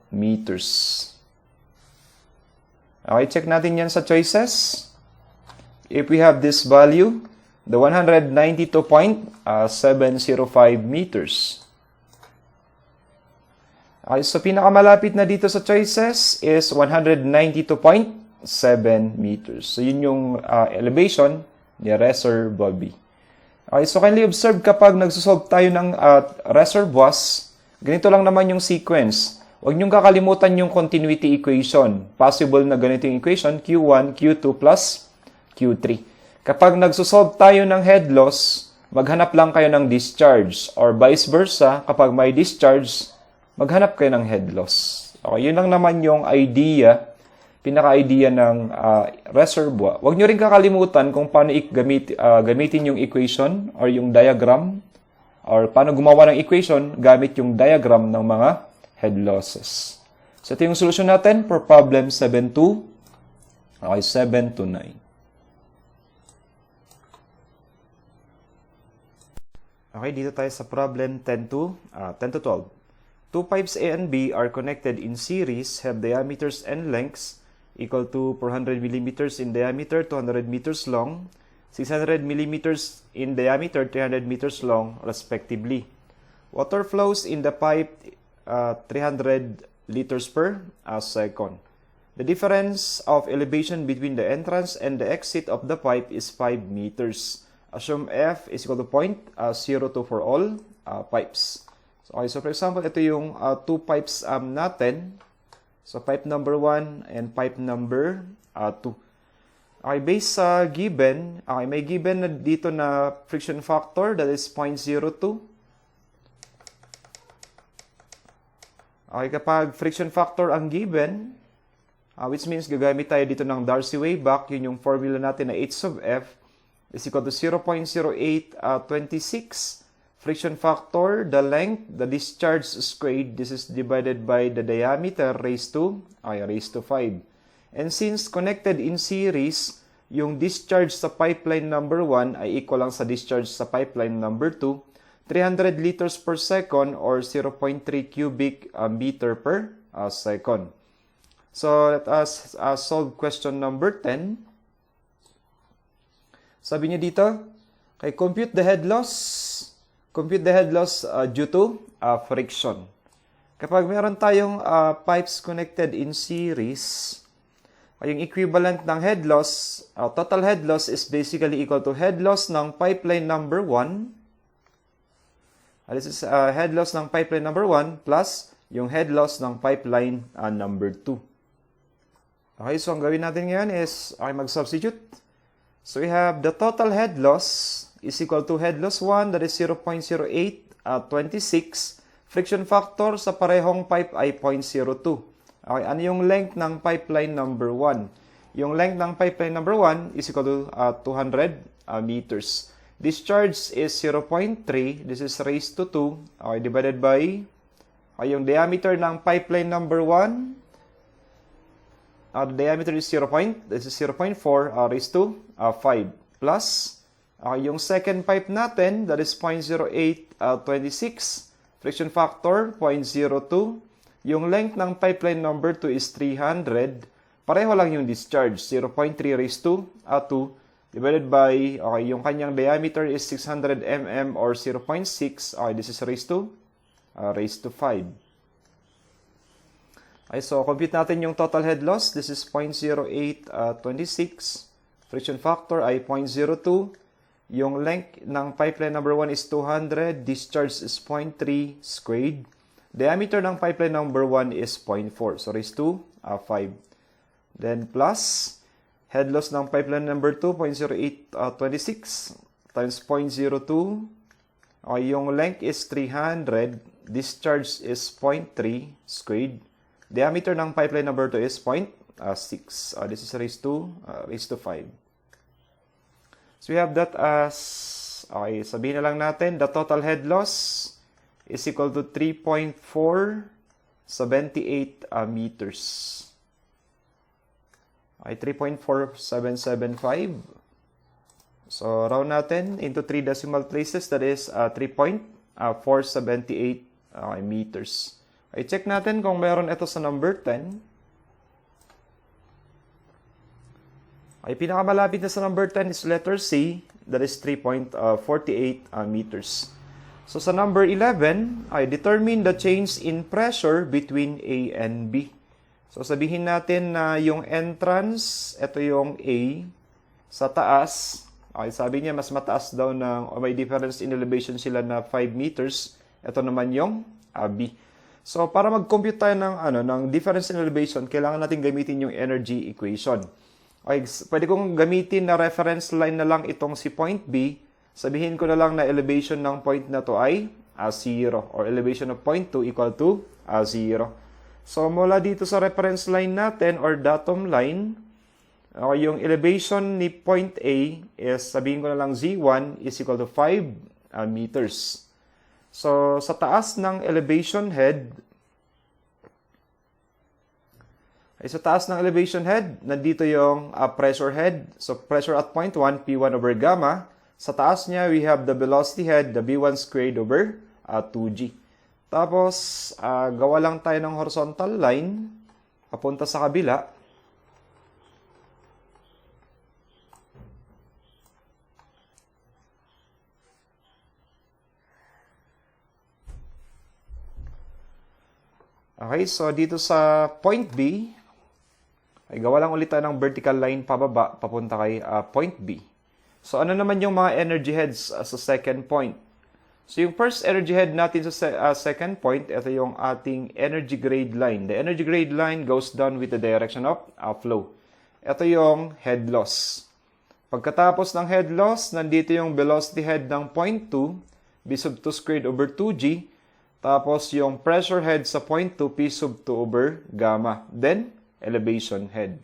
meters. Okay, check natin yan sa choices. If we have this value, the 192.705 meters. Okay, so pinakamalapit na dito sa choices is 192.7 meters. So yun yung elevation ni Reservoir B. Okay, so kindly observe kapag nagsosolve tayo ng reservoirs, ganito lang naman yung sequence. Huwag niyong kakalimutan yung continuity equation. Possible na ganito yung equation, Q1, Q2 plus Q3. Kapag nagsosolve tayo ng head loss, maghanap lang kayo ng discharge. Or vice versa, kapag may discharge, maghanap kayo ng head loss. Okay, yun lang naman yung idea, pinaka-idea ng reservoir. Huwag nyo rin kakalimutan kung paano gamitin yung equation or yung diagram or paano gumawa ng equation gamit yung diagram ng mga head losses. So ito yung solution natin for problem 7-2. Okay, 7 to 9. Okay, dito tayo sa problem 10 to 12. Two pipes A and B are connected in series, have diameters and lengths equal to 400 millimeters in diameter, 200 meters long, 600 millimeters in diameter, 300 meters long, respectively. Water flows in the pipe 300 liters per second. The difference of elevation between the entrance and the exit of the pipe is 5 meters. Assume F is equal to 0.02 for all pipes. Okay, so for example, ito yung two pipes natin. So pipe number 1 and pipe number 2. Okay, based sa given, okay, may given na dito na friction factor that is 0.02. Okay, kapag friction factor ang given, which means gagamit tayo dito ng Darcy-Weisbach, yun yung formula natin na H sub F is equal to 0.0826. Friction factor, the length, the discharge squared, this is divided by the diameter raised to 5. And since connected in series, yung discharge sa pipeline number 1 ay equal lang sa discharge sa pipeline number 2, 300 liters per second or 0.3 cubic meter per second. So let us solve question number 10. Sabi niya dito, okay, compute the head loss. Compute the head loss due to friction. Kapag meron tayong pipes connected in series, yung equivalent ng head loss, total head loss is basically equal to head loss ng pipeline number 1. This is head loss ng pipeline number 1 plus yung head loss ng pipeline number 2. Okay, so ang gawin natin ngayon is mag-substitute. So we have the total head loss is equal to head loss 1, that is 0.0826. Friction factor sa parehong pipe ay 0.02. Okay, ano yung length ng pipeline number 1? Yung length ng pipeline number 1 is equal to 200 meters. Discharge is 0.3. This is raised to 2. Okay, divided by yung diameter ng pipeline number 1. The diameter is 0.4 raised to 5. Plus, yung second pipe natin, that is 0.0826. Friction factor, 0.02. Yung length ng pipeline number 2 is 300. Pareho lang yung discharge, 0.3 raised to 2. Divided by, okay, yung kanyang diameter is 600 mm or 0.6. Okay, this is raised to 5. Okay, so compute natin yung total head loss. This is 0.0826. Friction factor ay 0.02. Yung length ng pipeline number 1 is 200. Discharge is 0.3 squared. Diameter ng pipeline number 1 is 0.4. So raised to 5. Then plus, head loss ng pipeline number 2, 0.0826 times 0.02. Okay, yung length is 300. Discharge is 0.3 squared. Diameter ng pipeline number 2 is 0.6. This is raised to 5. So we have that as, okay, sabihin na lang natin, the total head loss is equal to 3.478 meters. Ay 3.4775. So, round natin into 3 decimal places. That is 3.478 meters. Okay, check natin kung meron ito sa number 10. Ay, pinakamalapit na sa number 10 is letter C, that is 3.48 meters. So sa number 11, I determine the change in pressure between A and B. So sabihin natin na yung entrance, ito yung A, sa taas. Okay, sabi niya mas mataas daw ng, o may difference in elevation sila na 5 meters. Ito naman yung B. So para mag-compute tayo ng difference in elevation, kailangan natin gamitin yung energy equation. Okay, pwede kong gamitin na reference line na lang itong si point B. Sabihin ko na lang na elevation ng point na to ay 0 or elevation of point 2 equal to 0. So mula dito sa reference line natin or datum line, okay, yung elevation ni point A is sabihin ko na lang Z1 is equal to 5 meters. So sa taas ng elevation head, ay sa taas ng elevation head, nandito yung pressure head. So pressure at point 1, P1 over gamma. Sa taas niya, we have the velocity head, the V1 squared over 2G. Tapos, gawa lang tayo ng horizontal line, papunta sa kabila. Okay, so dito sa point B, ay gawa lang ulit tayo ng vertical line pababa, papunta kay point B. So ano naman yung mga energy heads sa second point? So yung first energy head natin sa second point, ito yung ating energy grade line. The energy grade line goes down with the direction of flow. Ito yung head loss. Pagkatapos ng head loss, nandito yung velocity head ng point 2, V sub 2 squared over 2G. Tapos yung pressure head sa point 2, P sub 2 over gamma. Then, elevation head.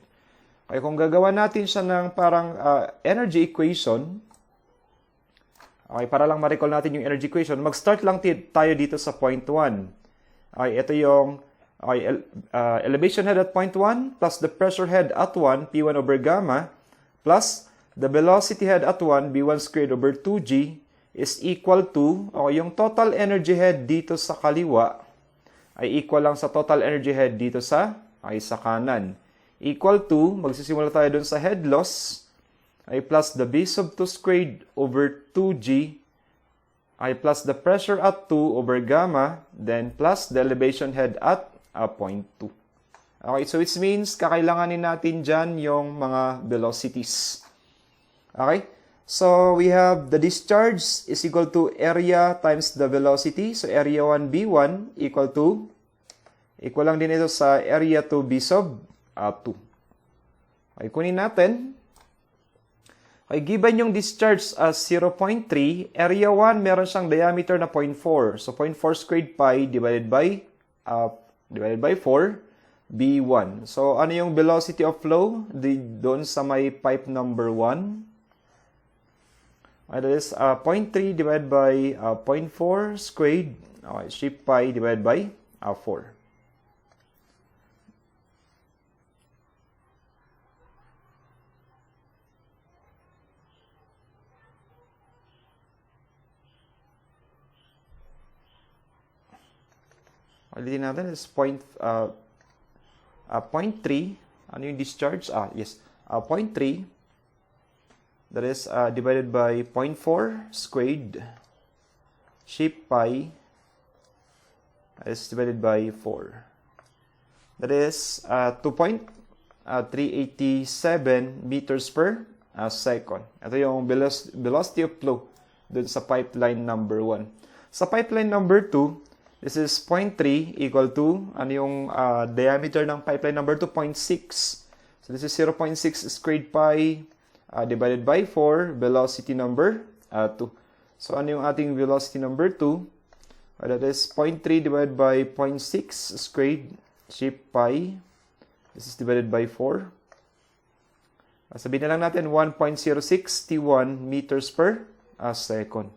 Okay, kung gagawa natin siya ng parang energy equation, okay, para lang ma-recall natin yung energy equation, mag-start lang tayo dito sa point 1. Okay, ito yung elevation head at point 1 plus the pressure head at 1, P1 over gamma, plus the velocity head at 1, V1 squared over 2G is equal to, okay, yung total energy head dito sa kaliwa ay equal lang sa total energy head dito sa kanan. Equal to, magsisimula tayo dun sa head loss, ay plus the V sub 2 squared over 2G, ay plus the pressure at 2 over gamma, then plus the elevation head at point 2. Okay, so it means kakailanganin natin dyan yung mga velocities. Okay, so we have the discharge is equal to area times the velocity. So area 1 B1 equal lang din ito sa area 2 B sub 2. Okay, kunin natin. Okay, given yung discharge as 0.3, area 1 meron siyang diameter na 0.4. So 0.4 squared pi divided by 4 B1. So ano yung velocity of flow doon sa may pipe number 1? That is 0.3 divided by 0.4 squared. Okay, shift pi divided by 4. Ulitin natin is 0.3. Ano yung discharge? Yes. 0.3. That is divided by 0.4 squared. Shape pi is divided by 4. That is 2.387 meters per second. Ito yung velocity of flow dun sa pipeline number 1. Sa pipeline number 2, this is 0.3 equal to, ano yung diameter ng pipeline number 2? 0.6. So this is 0.6 squared pi divided by 4, velocity number 2. So ano yung ating velocity number 2? That is 0.3 divided by 0.6 squared, shape pi. This is divided by 4. Sabihin na lang natin 1.061 meters per second.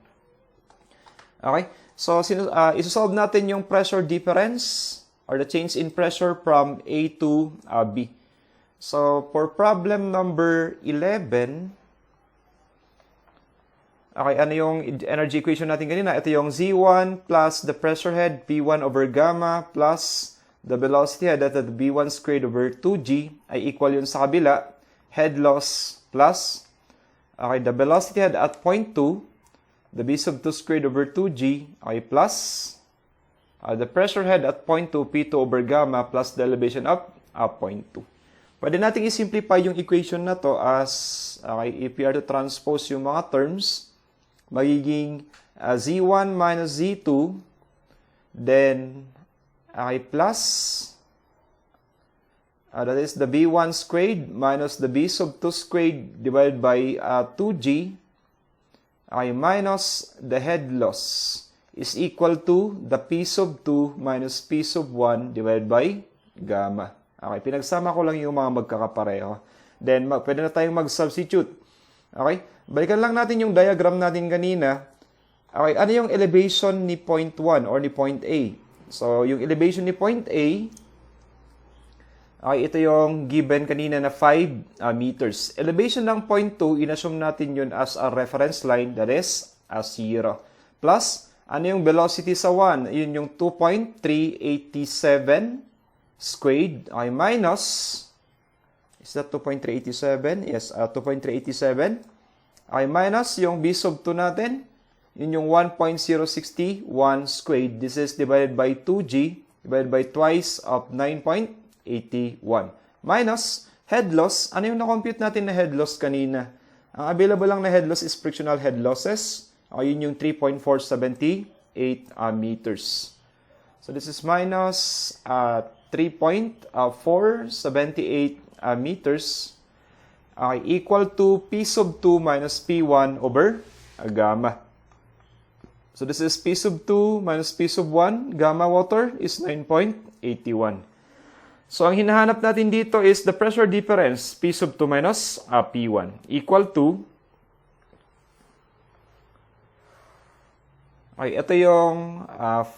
Okay? So, isosolve natin yung pressure difference or the change in pressure from A to B. So, for problem number 11, okay, ano yung energy equation natin kanina? Ito yung Z1 plus the pressure head P1 over gamma plus the velocity head at the V1 squared over 2G ay equal yun sa kabila. head loss plus, okay, the velocity head at point 2, the b sub 2 squared over 2g, okay, plus the pressure head at point 2, P2 over gamma, plus the elevation up point 2. Pwede natin i-simplify yung equation na to as, okay, if we are to transpose yung mga terms, magiging z1 minus z2, then, okay, plus, that is the b1 squared minus the b sub 2 squared divided by 2g, okay, minus the head loss is equal to the p sub 2 minus p sub 1 divided by gamma. Okay, pinagsama ko lang yung mga magkakapareho. Then, pwede na tayong mag-substitute. Okay, balikan lang natin yung diagram natin kanina. Okay, ano yung elevation ni point 1 or ni point A? So, yung elevation ni point A, okay, ito yung given kanina na 5 meters. Elevation ng point 2, inassume natin yun as a reference line, that is, as 0. Plus, ano yung velocity sa 1? Yun yung 2.387 squared. Okay, minus, is that 2.387? Yes, 2.387. Okay, minus yung b sub 2 natin, yun yung 1.061 squared. This is divided by 2g, divided by twice of 9.81. Minus head loss. Ano yung na-compute natin na head loss kanina? Ang available lang na head loss is frictional head losses. Yun yung 3.478 meters. So this is minus 3.478 meters. Okay, equal to P sub 2 minus P1 over gamma. So this is P sub 2 minus P sub 1. Gamma water is 9.81. So ang hinahanap natin dito is the pressure difference, P sub 2 minus P1, equal to, okay, ito yung 5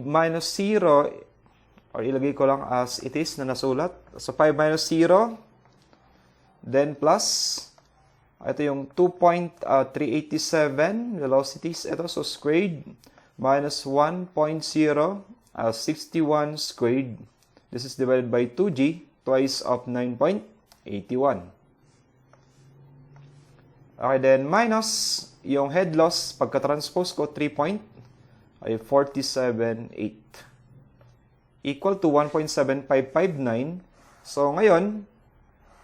minus 0, or ilagay ko lang as it is na nasulat. So 5 minus 0, then plus, ito yung 2.387 velocities. Ito, so squared minus 1.061 squared. This is divided by 2g, twice of 9.81. Okay, then minus yung head loss, pagka-transpose ko, 3.478 equal to 1.7559. So, ngayon,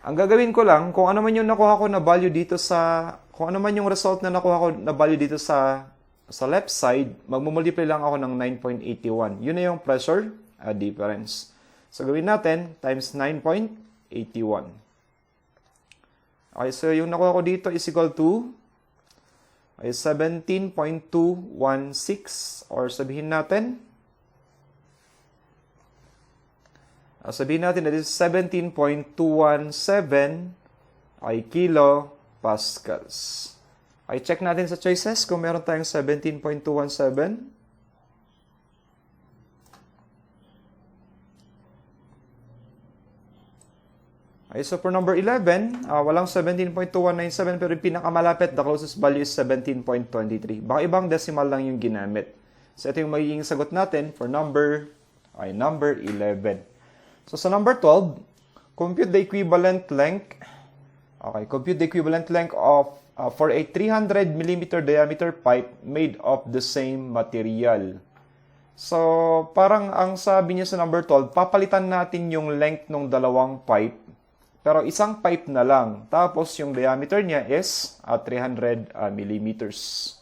ang gagawin ko lang, kung ano man yung nakuha ko na value dito sa, kung ano man yung result na nakuha ko na value dito sa left side, magmumultiply lang ako ng 9.81. Yun na yung pressure difference. So, gawin natin, times 9.81. Okay, so yung nakuha ko dito is equal to 17.216, or sabihin natin that is 17.217 ay kilopascals. Ay check natin sa choices kung meron tayong 17.217. Ay, so for number 11, walang 17.2197 pero yung pinakamalapit, the closest value is 17.23. Baka ibang decimal lang yung ginamit. So ito yung magiging sagot natin for number 11. So, sa number 12, compute the equivalent length. Okay, compute the equivalent length of for a 300 mm diameter pipe made of the same material. So, parang ang sabi niya sa number 12, papalitan natin yung length ng dalawang pipe, pero isang pipe na lang. Tapos, yung diameter niya is 300 millimeters.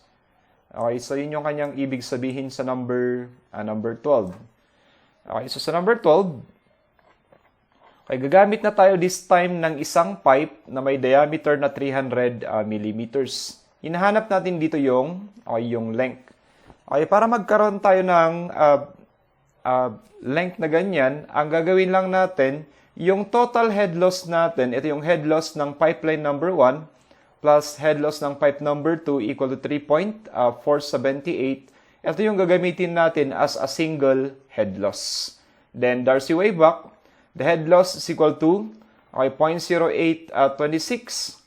Okay, so yun yung kanyang ibig sabihin sa number 12. Okay, so sa number 12, okay, gagamit na tayo this time ng isang pipe na may diameter na 300 millimeters. Hinahanap natin dito yung length. Okay, para magkaroon tayo ng length na ganyan, ang gagawin lang natin, yung total head loss natin, ito yung head loss ng pipeline number 1 plus head loss ng pipe number 2 equal to 3.478. Ito yung gagamitin natin as a single head loss. Then, Darcy-Weisbach, the head loss is equal to 0.0826.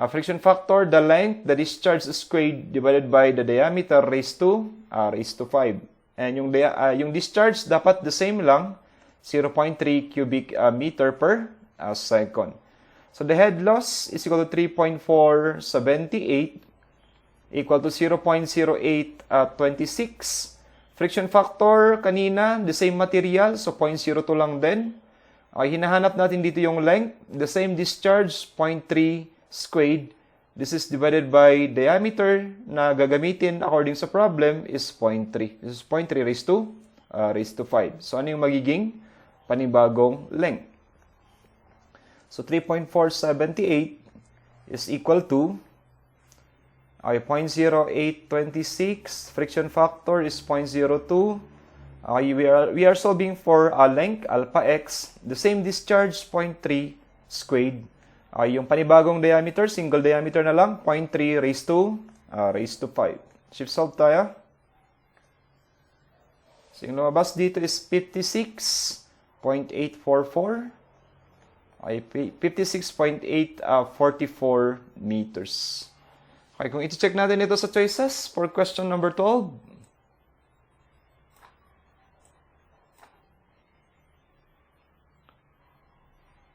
Friction factor, the length, the discharge squared divided by the diameter raised to 5. And yung discharge dapat the same lang, 0.3 cubic meter per second. So the head loss is equal to 3.478 equal to 0.0826. Friction factor kanina, the same material, so 0.02 lang din. Okay, hinahanap natin dito yung length, the same discharge, 0.3 squared. This is divided by diameter na gagamitin according sa problem is 0.3. This is 0.3 raised to 5. So ano yung magiging panibagong length? So 3.478 is equal to 0.0826. Friction factor is 0.02. We are solving for length, alpha x. The same discharge, 0.3 squared. Yung panibagong diameter, single diameter na lang, 0.3 raised to 5. Shift solve tayo. So yung lumabas dito is 56.844. 56.844 meters. Okay, kung iti-check natin ito sa choices for question number 12.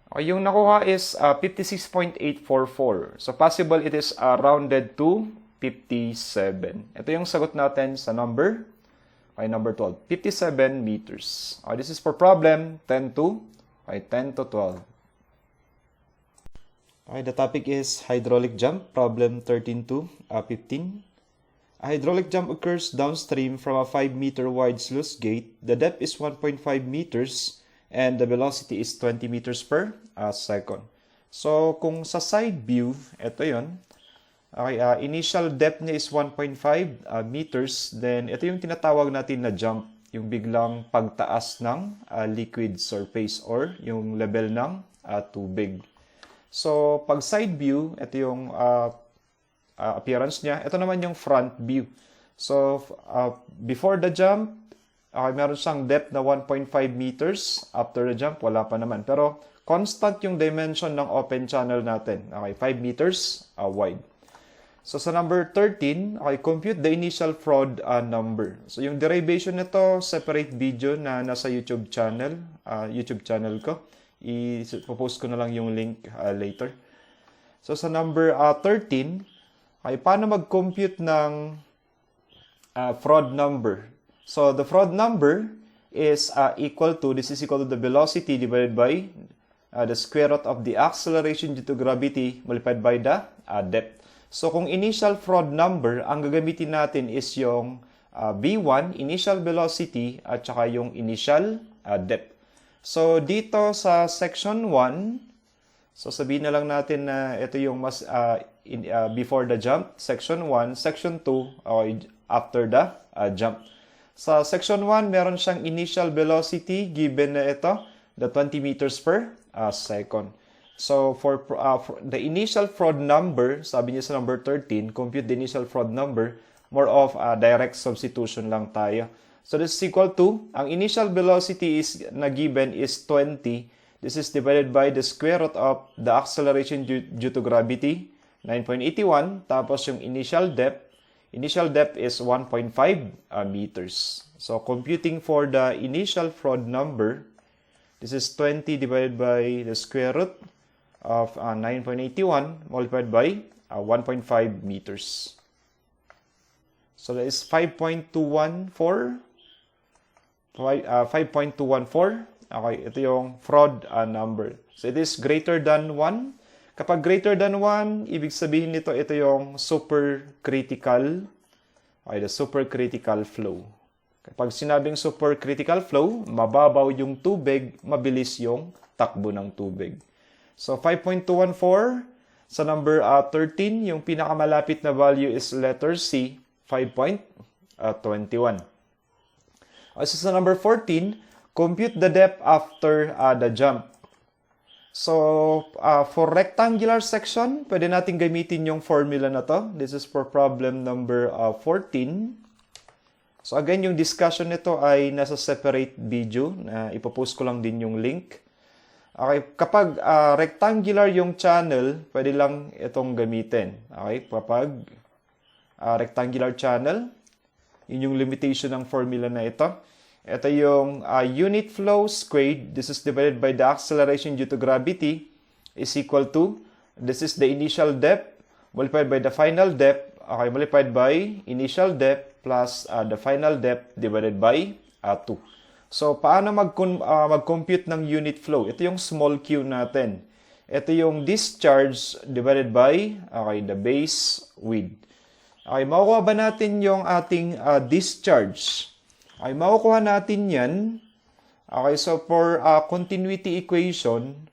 Okay, yung nakuha is 56.844. So possible it is rounded to 57. Ito yung sagot natin sa number 12. 57 meters. Okay, this is for problem 10 to 12. Okay, the topic is hydraulic jump, problem 13 to 15. A hydraulic jump occurs downstream from a 5-meter wide sluice gate. The depth is 1.5 meters and the velocity is 20 meters per second. So, kung sa side view, ito yun. Okay, initial depth niya is 1.5 meters. Then, ito yung tinatawag natin na jump, yung biglang pagtaas ng liquid surface or yung level ng tubig. So, pag side view, ito yung appearance niya. Ito naman yung front view. So, before the jump, meron siyang depth na 1.5 meters. After the jump, wala pa naman. Pero, constant yung dimension ng open channel natin. Okay, 5 meters wide. So, sa number 13, compute the initial fraud number. So, yung derivation nito, separate video na nasa YouTube channel ko. I-post ko na lang yung link later. So, sa number 13, paano mag-compute ng fraud number? So, the fraud number is this is equal to the velocity divided by the square root of the acceleration due to gravity multiplied by the depth. So, kung initial fraud number, ang gagamitin natin is yung V1, initial velocity, at saka yung initial depth. So, dito sa section 1, so sabihin na lang natin na ito yung mas before the jump, section 1, section 2, after the jump. Sa section 1, meron siyang initial velocity given na ito, the 20 meters per second. So, for the initial fraud number, sabi niya sa number 13, compute the initial fraud number, more of direct substitution lang tayo. So, this is equal to, ang initial velocity is na given is 20. This is divided by the square root of the acceleration due to gravity, 9.81. Tapos yung initial depth is 1.5 meters. So, computing for the initial fraud number, this is 20 divided by the square root of 9.81 multiplied by 1.5 meters. So, that is 5.214. 5.214. Okay, ito yung fraud number. So, it is greater than 1. Kapag greater than 1, ibig sabihin nito, ito yung supercritical. Okay, the supercritical flow. Kapag sinabing supercritical flow, mababaw yung tubig, mabilis yung takbo ng tubig. So, 5.214. Sa number 13, yung pinakamalapit na value is letter C, 5.21. So, sa number 14, compute the depth after the jump. So, for rectangular section, pwede natin gamitin yung formula na to. This is for problem number 14. So, again, yung discussion nito ay nasa separate video. Ipopost ko lang din yung link. Okay, kapag rectangular yung channel, pwede lang itong gamitin. Okay, kapag rectangular channel, yun yung limitation ng formula na ito. Ito yung unit flow squared. This is divided by the acceleration due to gravity is equal to, this is the initial depth multiplied by the final depth, okay, multiplied by initial depth plus the final depth divided by 2. So, paano mag-compute ng unit flow? Ito yung small q natin. Ito yung discharge divided by, okay, the base width. Okay, makukuha ba natin yung ating discharge? Okay, makukuha natin yan. Okay, so for continuity equation,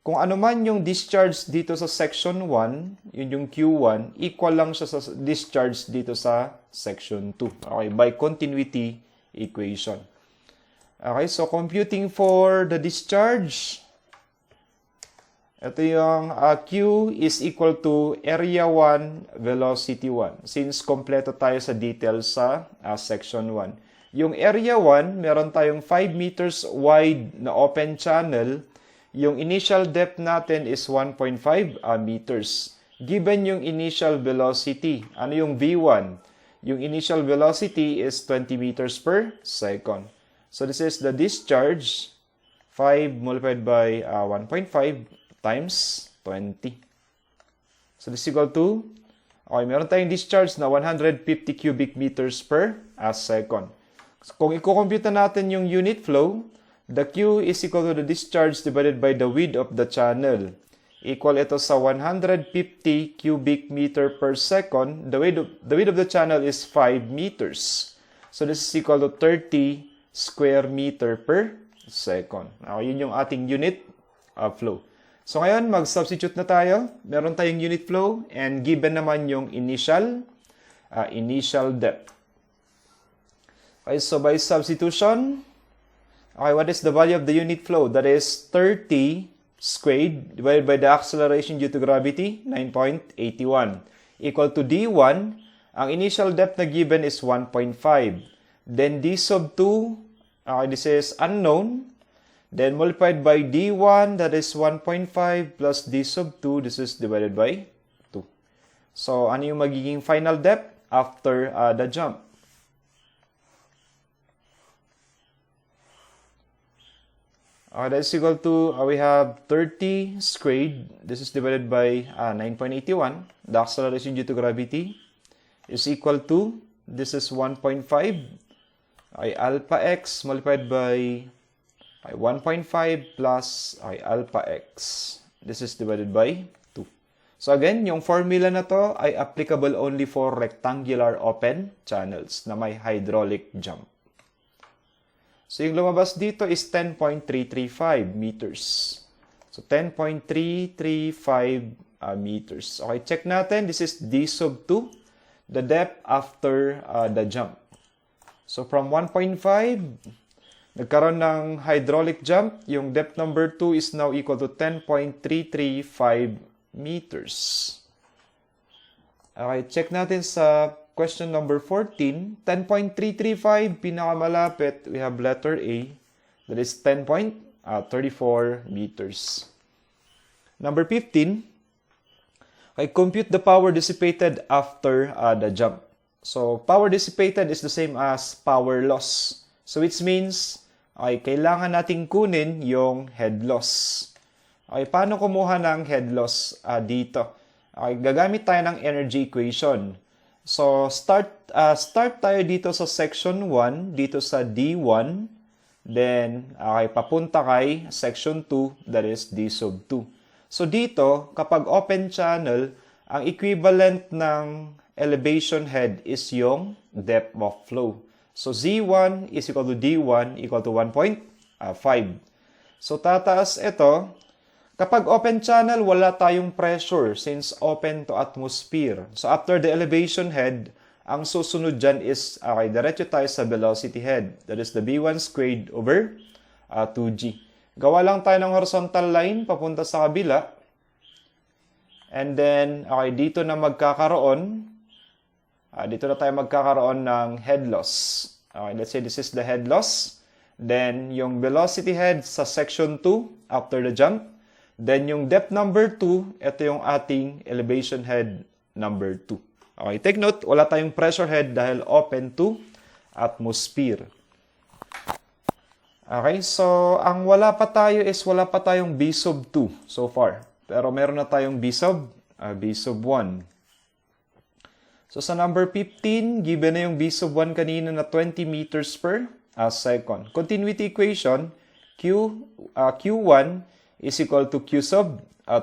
kung ano man yung discharge dito sa section 1, yun yung Q1, equal lang siya sa discharge dito sa section 2. Okay, by continuity equation. Okay, so computing for the discharge, ito yung Q is equal to area 1, velocity 1. Since kompleto tayo sa details sa section 1. Yung area 1, meron tayong 5 meters wide na open channel. Yung initial depth natin is 1.5 meters. Given yung initial velocity, ano yung V1? Yung initial velocity is 20 meters per second. So this is the discharge, 5 multiplied by 1.5 times 20. So this is equal to, okay, meron tayong discharge na 150 cubic meters per second. So, kung i-compute natin yung unit flow, the Q is equal to the discharge divided by the width of the channel. Equal ito sa 150 cubic meter per second. The width of the channel is 5 meters. So this is equal to 30 square meter per second. Yun yung ating unit flow. So ngayon, mag-substitute na tayo. Meron tayong unit flow and given naman yung initial depth. Okay, so by substitution, okay, what is the value of the unit flow? That is 30 squared divided by the acceleration due to gravity, 9.81. Equal to D1, ang initial depth na given is 1.5. Then D sub 2, okay, this is unknown. Then multiplied by D1, that is 1.5 plus D sub 2, this is divided by 2. So, ano yung magiging final depth after the jump? That's equal to, we have 30 squared, this is divided by 9.81. The acceleration due to gravity is equal to, this is 1.5, alpha x multiplied by 1.5 plus alpha x. This is divided by 2. So again, yung formula na to ay applicable only for rectangular open channels na may hydraulic jump. So, yung lumabas dito is 10.335 meters. So, 10.335 meters. Okay, check natin. This is D sub 2, the depth after the jump. So, from 1.5, nagkaroon ng hydraulic jump. Yung depth number 2 is now equal to 10.335 meters. Okay, check natin sa question number 14, 10.335, pinakamalapit, we have letter A, that is 10.34 meters. Number 15, okay, compute the power dissipated after the jump. So, power dissipated is the same as power loss. So, which means, okay, kailangan nating kunin yung head loss. Okay, paano kumuha ng head loss dito? Okay, gagamit tayo ng energy equation. So, start tayo dito sa section 1, dito sa D1. Then, okay, papunta kay section 2, that is D sub 2. So, dito, kapag open channel, ang equivalent ng elevation head is yung depth of flow. So, Z1 is equal to D1 equal to 1.5. So, tataas ito. Kapag open channel, wala tayong pressure since open to atmosphere. So, after the elevation head, ang susunod dyan is, okay, diretso tayo sa velocity head. That is the V1 squared over 2G. Gawa lang tayo ng horizontal line papunta sa kabila. And then, okay, dito na magkakaroon. Dito na tayo magkakaroon ng head loss. Okay, let's say this is the head loss. Then, yung velocity head sa section 2 after the jump. Then, yung depth number 2, ito yung ating elevation head number 2. Okay, take note, wala tayong pressure head dahil open to atmosphere. Okay, so ang wala pa tayo is wala pa tayong b sub 2 so far. Pero meron na tayong b sub 1. So sa number 15, given na yung b sub 1 kanina na 20 meters per second. Continuity equation, Q1 is equal to Q sub 2.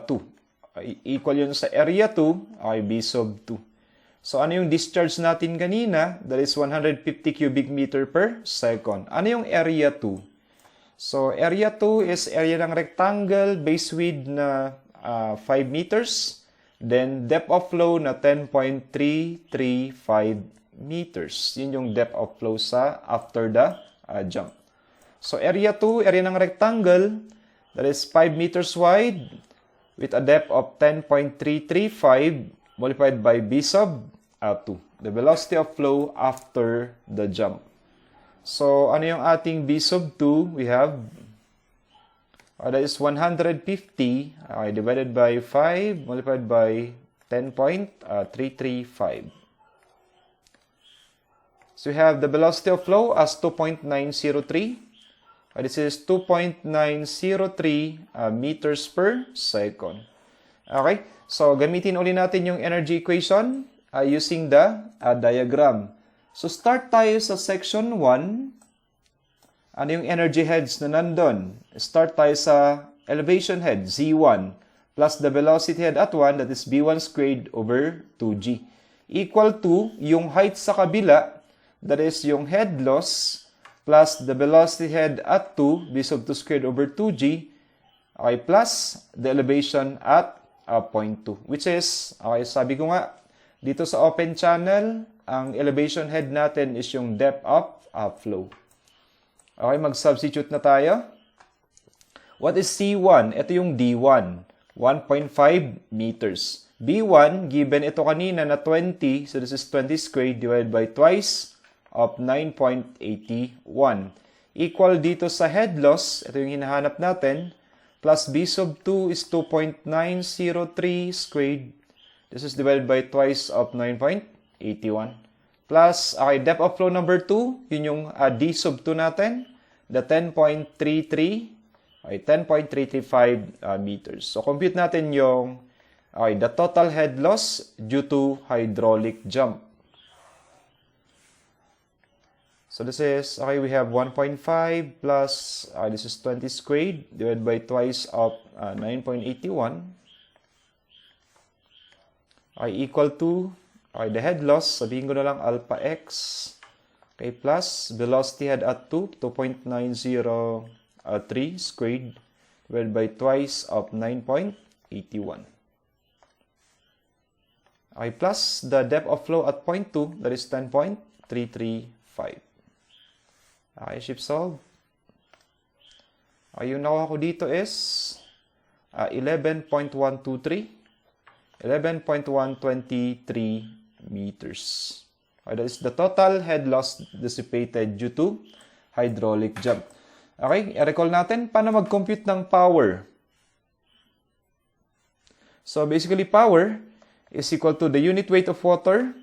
Equal yun sa area 2, okay, b sub 2. So ano yung discharge natin kanina? That is 150 cubic meter per second. Ano yung area 2? So, area 2 is area ng rectangle, base width na 5 meters. Then, depth of flow na 10.335 meters. Yun yung depth of flow sa after the jump. So, area 2, area ng rectangle, that is 5 meters wide with a depth of 10.335 multiplied by b sub 2. The velocity of flow after the jump. So, ano yung ating b sub 2? We have, that is 150, okay, divided by 5, multiplied by 10.335. So, we have the velocity of flow as 2.903. This is 2.903 meters per second. Okay, so gamitin ulit natin yung energy equation using the diagram. So, start tayo sa section 1. Ano yung energy heads na nandun? Start tayo sa elevation head, Z1, plus the velocity head at 1, that is B1 squared over 2G. Equal to yung height sa kabila, that is yung head loss, plus the velocity head at 2, B sub 2 squared over 2G, okay, plus the elevation at point 2. Which is, okay, sabi ko nga, dito sa open channel, ang elevation head natin is yung depth of flow. Okay, mag-substitute na tayo. What is C1? Ito yung D1, 1.5 meters. B1, given ito kanina na 20, so this is 20 squared divided by twice of 9.81. Equal dito sa head loss, ito yung hinahanap natin, plus B sub 2 is 2.903 squared. This is divided by twice of 9.81. Plus, okay, depth of flow number 2, yun yung D sub 2 natin, the 10.33, okay, 10.335 meters. So, compute natin yung, okay, the total head loss due to hydraulic jump. So, this is, okay, we have 1.5 plus, this is 20 squared, divided by twice of 9.81. Okay, equal to, okay, the head loss, sabihin ko na lang alpha x, okay, plus velocity head at 2, 2.903 squared, divided by twice of 9.81. Okay, plus the depth of flow at point 2, that is 10.335. Okay, shift solve. Okay, yung nakuha ko dito is 11.123. 11.123 meters. Okay, that is the total head loss dissipated due to hydraulic jump. Okay, i-recall natin paano mag-compute ng power. So basically, power is equal to the unit weight of water,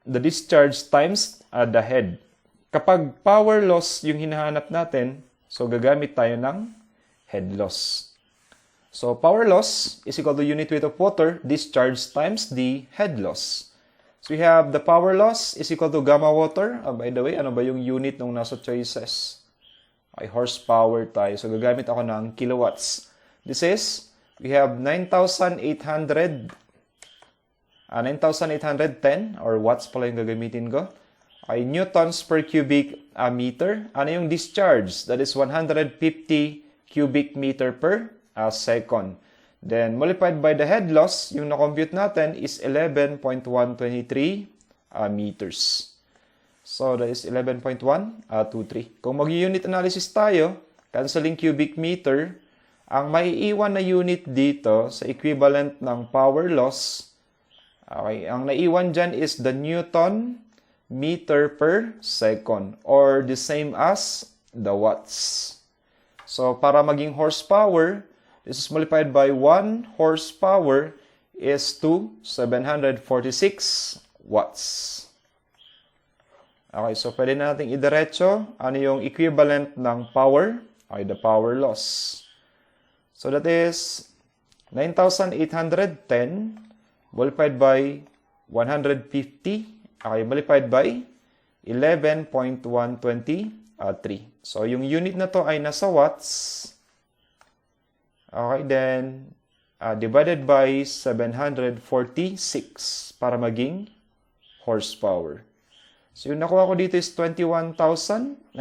the discharge times the head. Kapag power loss yung hinahanap natin, so gagamit tayo ng head loss. So, power loss is equal to unit weight of water, discharge times the head loss. So, we have the power loss is equal to gamma water. By the way, ano ba yung unit nung nasa choices? Ay, horsepower tayo. So, gagamit ako ng kilowatts. This is, we have 9,810 or watts pala yung gagamitin ko. Ay, newtons per cubic meter. Ano yung discharge? That is 150 cubic meter per second. Then, multiplied by the head loss, yung na-compute natin is 11.123 meters. So, that is 11.123. Kung mag-unit analysis tayo, canceling cubic meter, ang maiiwan na unit dito sa equivalent ng power loss, okay, ang naiwan dyan is the Newton meter per second or the same as the watts. So, para maging horsepower, this is multiplied by 1 horsepower is to 746 watts. Okay, so pwede na natin idiretso. Ano yung equivalent ng power? Okay, the power loss. So that is 9,810 multiplied by 150. Okay, multiplied by 11.123. So yung unit na to ay nasa watts. Okay, then divided by 746 para maging horsepower. So yung nakuha ko dito is 21,940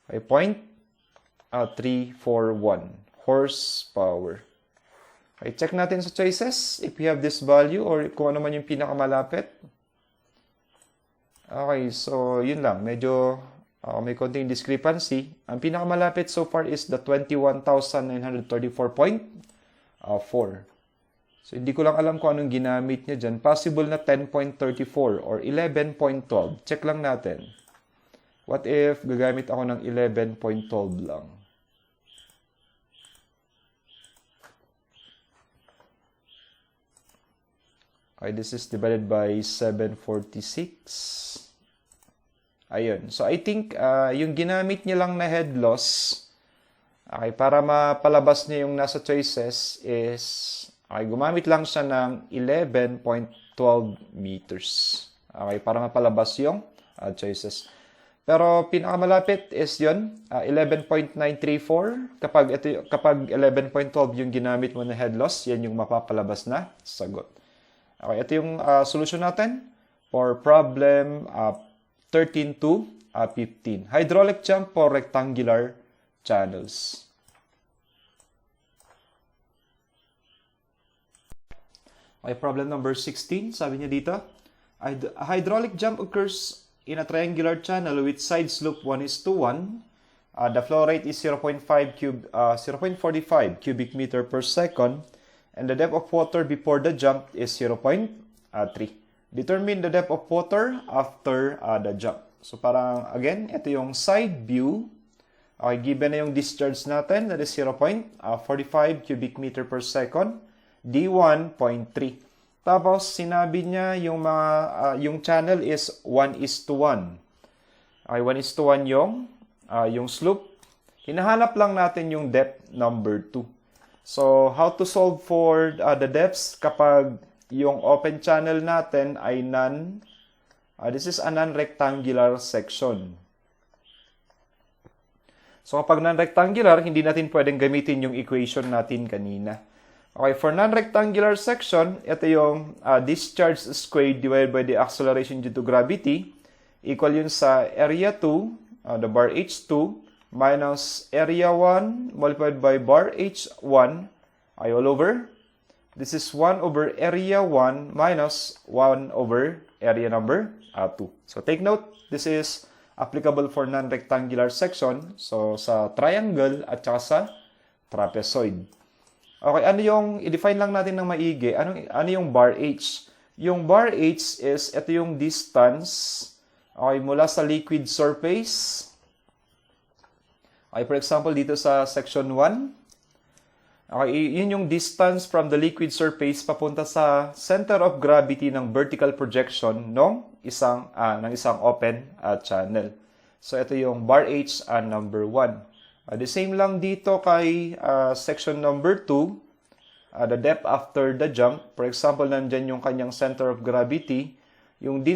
ay 0.341 horsepower. Okay, check natin sa choices if we have this value or kung ano man yung pinakamalapit. Okay, so yun lang. Medyo may konting discrepancy. Ang pinakamalapit so far is the 21,934.4. So hindi ko lang alam kung anong ginamit niya dyan. Possible na 10.34 or 11.12. Check lang natin. What if gagamit ako ng 11.12 lang? Okay, this is divided by 746. Ayun. So, I think yung ginamit niya lang na head loss, okay, para mapalabas niya yung nasa choices is, okay, gumamit lang siya ng 11.12 meters. Okay, para mapalabas yung choices. Pero pinakamalapit is yun, 11.934. Kapag 11.12 yung ginamit mo na head loss, yan yung mapapalabas na sagot. Okay, ito yung solution natin for problem 13 to 15. Hydraulic jump for rectangular channels. Okay, problem number 16. Sabi niya dito, a hydraulic jump occurs in a triangular channel with side slope 1:1. The flow rate is 0.45 cubic meter per second. And the depth of water before the jump is 0.3. Determine the depth of water after the jump. So parang, again, ito yung side view. Okay, given na yung discharge natin, that is 0.45 cubic meter per second. D1.3. Tapos, sinabi niya yung yung channel is 1:1. Okay, 1:1 yung slope. Hinahanap lang natin yung depth number 2. So, how to solve for the depths kapag yung open channel natin ay this is a non-rectangular section. So, kapag non-rectangular, hindi natin pwedeng gamitin yung equation natin kanina. Okay, for non-rectangular section, ito yung discharge squared divided by the acceleration due to gravity. Equal yun sa area 2, the bar H2, minus area 1 multiplied by bar H1 ay all over. This is 1 over area 1 minus 1 over area number 2. So take note, this is applicable for non-rectangular section. So sa triangle at saka sa trapezoid. Okay, ano yung, i-define lang natin ng maigi. Ano yung bar H? Yung bar H is, ito yung distance, okay, mula sa liquid surface. Okay, for example, dito sa section 1, okay, yun yung distance from the liquid surface papunta sa center of gravity ng vertical projection ng isang open channel. So, ito yung bar H number 1. The same lang dito kay section number 2, the depth after the jump. For example, nandyan yung kanyang center of gravity. Yung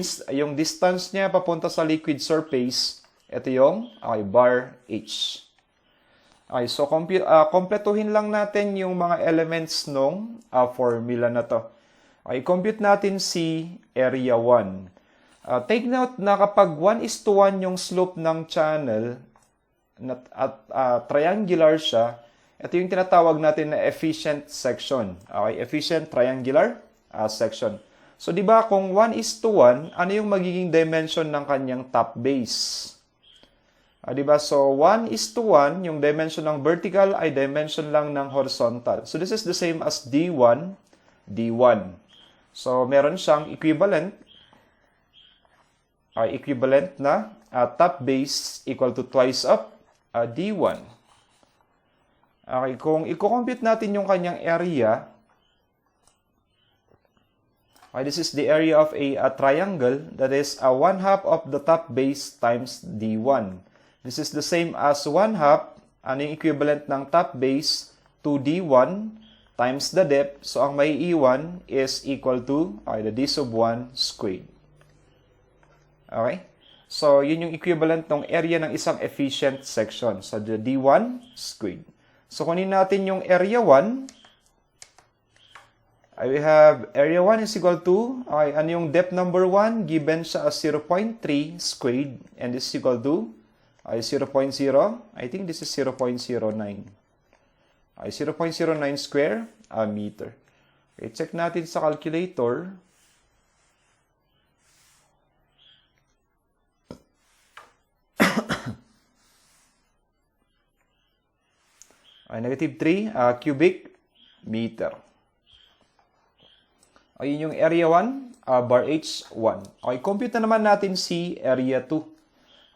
distance niya papunta sa liquid surface, ito yung bar H. Okay, so kompletuhin lang natin yung mga elements nung formula na to. Okay, compute natin si area 1. Take note na kapag 1:1 yung slope ng channel at triangular siya, ito yung tinatawag natin na efficient section. Okay, efficient triangular section. So, di ba kung 1:1, ano yung magiging dimension ng kanyang top base? Diba? So, 1:1, yung dimension ng vertical ay dimension lang ng horizontal. So, this is the same as D1, D1. So, meron siyang equivalent na top base equal to twice of D1. Okay, kung i-compute natin yung kanyang area, Okay, this is the area of a triangle that is 1/2 of the top base times D1. This is the same as 1/2, ano yung equivalent ng top base to D1 times the depth. So, ang may iwan is equal to the d sub 1 squared. Okay? So, yun yung equivalent ng area ng isang efficient section. So, the D1 squared. So, kunin natin yung area 1. We have area 1 is equal to, ano yung depth number 1? Given siya as 0.3 squared. And this is equal to 0.0. I think this is 0.09. 0.09 square meter. Okay, check natin sa calculator. Negative 3 cubic meter. Ayun yung area 1, bar H1. Okay, compute na naman natin si area 2.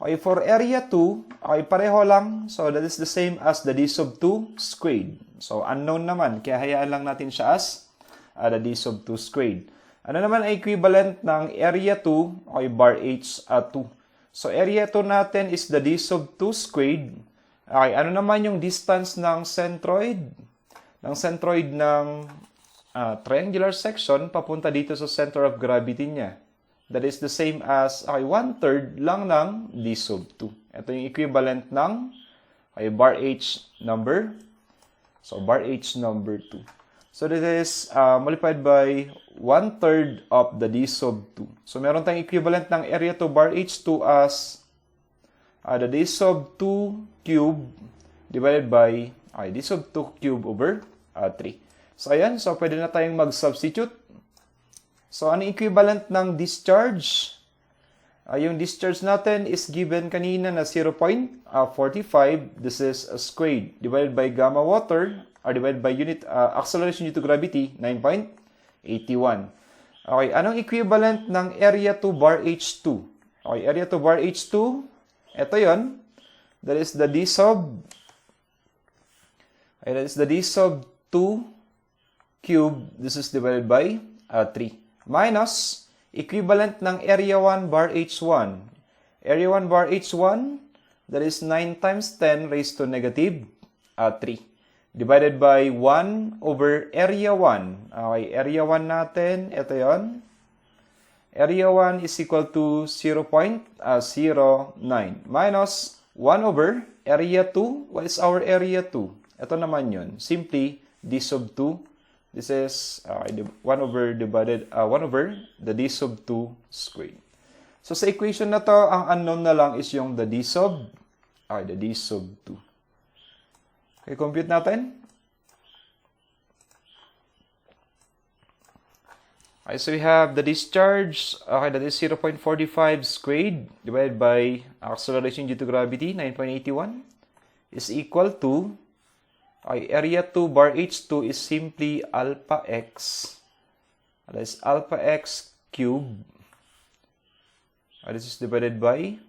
Okay, for area 2, okay, pareho lang. So, that is the same as the d sub 2 squared. So, unknown naman. Kaya hayaan lang natin siya as the d sub 2 squared. Ano naman ay equivalent ng area 2, okay, bar H2. So, area 2 natin is the d sub 2 squared. Okay, ano naman yung distance ng centroid? Ng centroid ng triangular section papunta dito sa center of gravity niya. That is the same as 1/3 lang ng d sub 2. Ito yung equivalent ng bar H number. So, bar H number 2. So, this is multiplied by 1/3 of the d sub 2. So, meron tayong equivalent ng area to bar H2 as the d sub 2 cube divided by d sub 2 cube over 3. So, ayan. So, pwede na tayong mag-substitute. So, ano equivalent ng discharge? Yung discharge natin is given kanina na 0.45. This is squared divided by gamma water or divided by unit acceleration due to gravity, 9.81. Okay, anong equivalent ng area to bar H2? Okay, area to bar H2, ito yon. That is the d sub. Okay, that is the d sub 2 cube, this is divided by 3. Minus, equivalent ng area 1 bar H1. Area 1 bar H1, that is 9 times 10 raised to negative 3. Divided by 1 over area 1. Okay, area 1 natin, ito yon. Area 1 is equal to 0.09. Minus 1 over area 2. What is our area 2? Ito naman yun. Simply, d sub 2. This is 1 over the d sub 2 squared. So, sa equation na to, ang unknown na lang is yung the d sub 2. Okay, compute natin. Okay, so we have the discharge, that is 0.45 squared divided by acceleration due to gravity, 9.81, is equal to area 2 bar H2 is simply alpha x. That is alpha x cube. This is divided by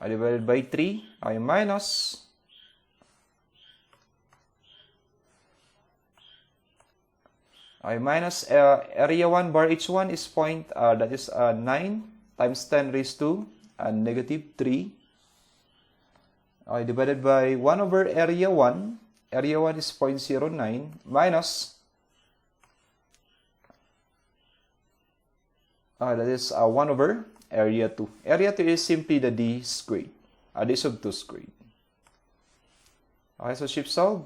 divided by 3. Minus area 1 bar H1 is that is 9 times 10 raised to negative 3. Divided by 1 over area 1. Area 1 is 0.09 minus that is 1 over area 2. Area 2 is simply the d squared. D sub 2 squared. Okay, so shift solve.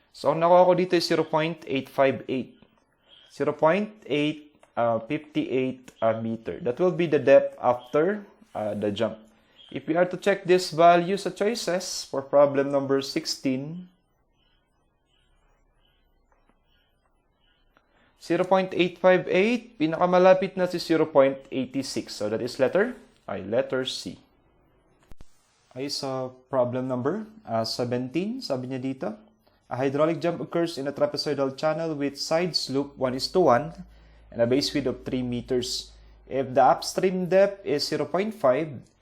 So, ang nakuha ko dito is 0.858. 0.858 meter. That will be the depth after the jump. If we are to check this value sa choices for problem number 16, 0.858, pinakamalapit na si 0.86. So that is letter C. Okay, so problem number 17, sabi niya dito, a hydraulic jump occurs in a trapezoidal channel with side slope 1:1 and a base width of 3 meters. If the upstream depth is 0.5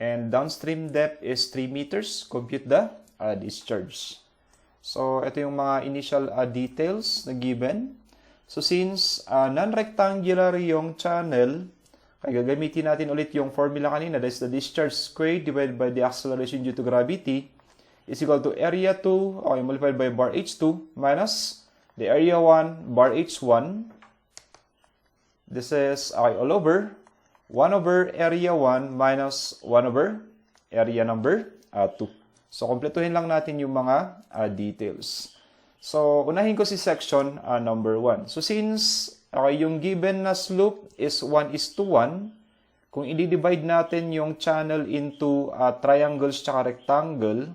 and downstream depth is 3 meters, compute the discharge. So, ito yung mga initial details na given. So, since non-rectangular yung channel, kaya gagamitin natin ulit yung formula kanina. That is the discharge squared divided by the acceleration due to gravity is equal to area 2, okay, multiplied by bar h2 minus the area 1 bar h1. This is, okay, all over 1 over area 1 minus 1 over area number 2. So, kompletuhin lang natin yung mga details. So, unahin ko si section number 1. So, since yung given na slope is 1:1, kung i-divide natin yung channel into triangles tsaka rectangle,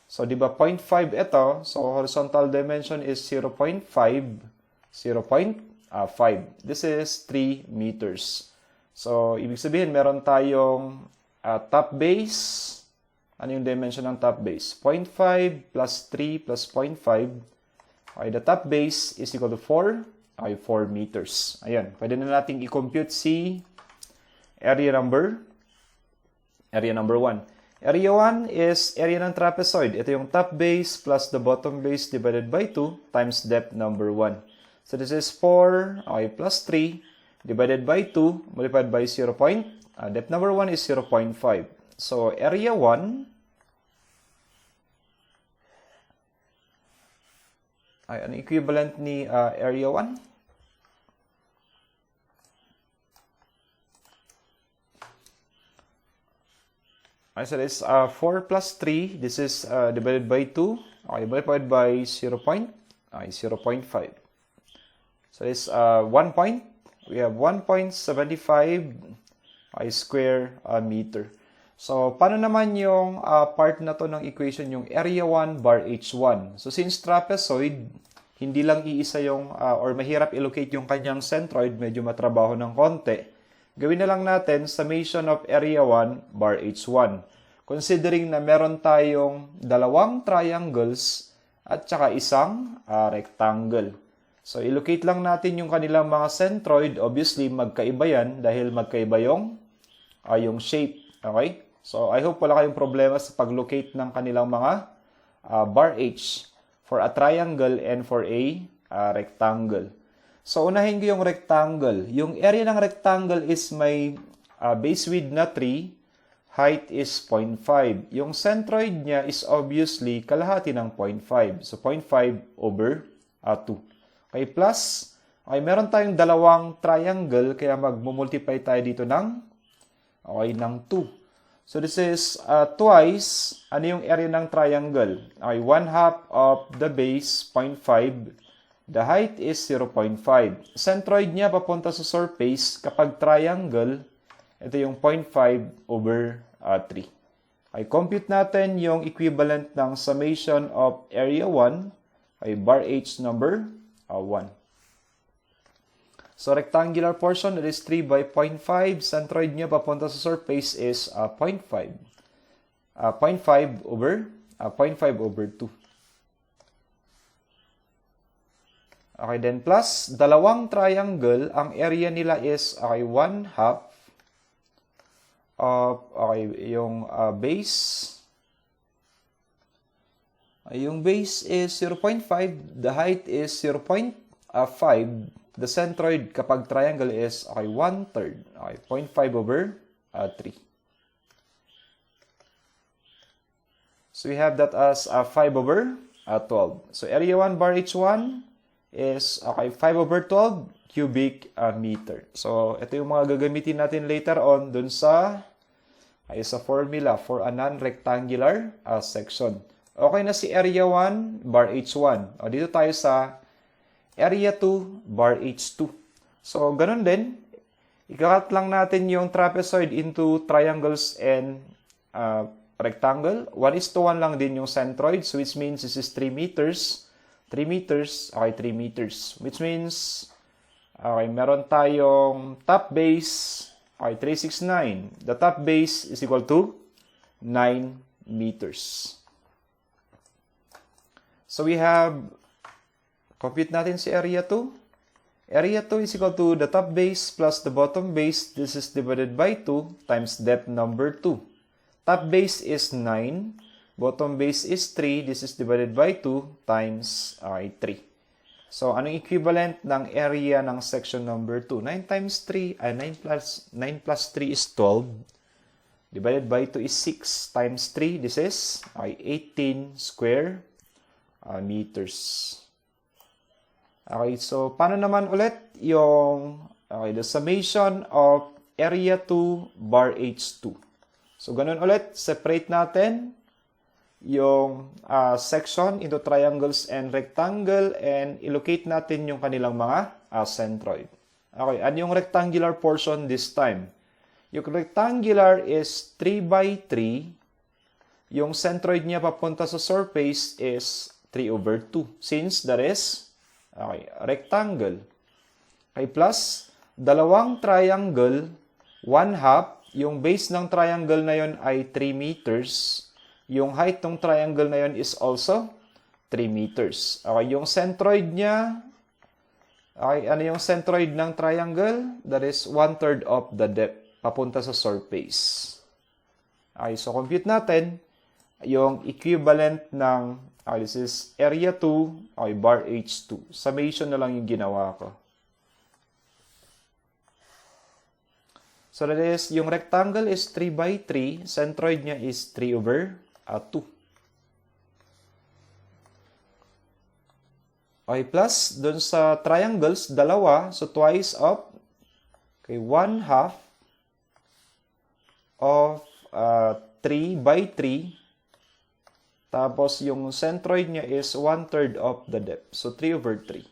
so, di ba 0.5 ito, so horizontal dimension is 0.5, 0.5. This is 3 meters. So, ibig sabihin, meron tayong top base. Ano yung dimension ng top base? 0.5 plus 3 plus 0.5. Okay, the top base is equal to 4. Okay, 4 meters. Ayan, pwede na natin i-compute si area number 1. Area 1 is area ng trapezoid. Ito yung top base plus the bottom base divided by 2 times depth number 1. So this is 4, okay, plus 3 divided by 2 multiplied by 0. Depth number 1 is 0.5. So area 1 ay ano equivalent ni area 1? Okay, so this 4 plus 3, this is divided by 2, okay, multiplied by 0.5. So this 1 point, we have 1.75 square meter. So, paano naman yung part na to ng equation, yung area 1 bar h1? So, since trapezoid, hindi lang iisa yung, or mahirap i-locate yung kanyang centroid, medyo matrabaho ng konti, gawin na lang natin summation of area 1 bar h1. Considering na meron tayong dalawang triangles at saka isang rectangle. So, i-locate lang natin yung kanilang mga centroid. Obviously, magkaiba yan dahil magkaiba yung shape. Okay? So, I hope wala kayong problema sa pag-locate ng kanilang mga bar H for a triangle and for a rectangle. So, unahin ko yung rectangle. Yung area ng rectangle is may base width na 3, height is 0.5. Yung centroid niya is obviously kalahati ng 0.5. So, 0.5 over 2. Okay, plus, okay, meron tayong dalawang triangle, kaya mag-multiply tayo dito ng 2. So, this is twice, ano yung area ng triangle? Okay, 1/2 of the base, 0.5. The height is 0.5. Centroid niya papunta sa surface, kapag triangle, ito yung 0.5 over 3. Okay, compute natin yung equivalent ng summation of area 1, okay, bar H number 1. So, rectangular portion, that is 3 by 0.5. Centroid niya papunta sa surface is 0.5. 0.5 over 2. Okay, then plus, dalawang triangle, ang area nila is 1/2 of, yung base. Yung base is 0.5. The height is 0.5. The centroid kapag triangle is 1/3. 0.5 over 3. So we have that as 5 over 12. So area 1 bar H1 is 5 over 12 cubic meter. So ito yung mga gagamitin natin later on dun sa formula for a non-rectangular section. Okay na si area 1 bar H1. Dito tayo sa area 2 bar H2. So, ganun din. Ikakat lang natin yung trapezoid into triangles and rectangle. 1:1 lang din yung centroid. So, which means this is 3 meters. 3 meters. Okay, 3 meters. Which means, okay, meron tayong top base. Okay, 369. The top base is equal to 9 meters. So, we have compute natin si area 2. Area 2 is equal to the top base plus the bottom base. This is divided by 2 times depth number 2. Top base is 9. Bottom base is 3. This is divided by 2 times 3. So, anong equivalent ng area ng section number 2? 9 times 3, 9 plus 3 is 12. Divided by 2 is 6 times 3. This is 18 square meters. Okay, so paano naman ulit yung the summation of area 2 bar H2? So, ganun ulit. Separate natin yung section into triangles and rectangle and illocate natin yung kanilang mga centroid. Okay, ano yung rectangular portion this time? Yung rectangular is 3 by 3. Yung centroid niya papunta sa surface is 3 over 2 since that is rectangle. Okay, plus dalawang triangle, 1/2. Yung base ng triangle na yon ay 3 meters. Yung height ng triangle na yon is also 3 meters. Okay, yung centroid niya, okay, ano yung centroid ng triangle? That is 1/3 of the depth, papunta sa surface. Okay, so compute natin yung equivalent ng, this is area 2, okay, bar H2. Summation na lang yung ginawa ko. So that is, yung rectangle is 3 by 3, centroid niya is 3 over 2. Okay, plus, dun sa triangles, dalawa, so twice of, okay, 1/2 of 3 by 3, tapos yung centroid niya is 1/3 of the depth, so 3 over 3.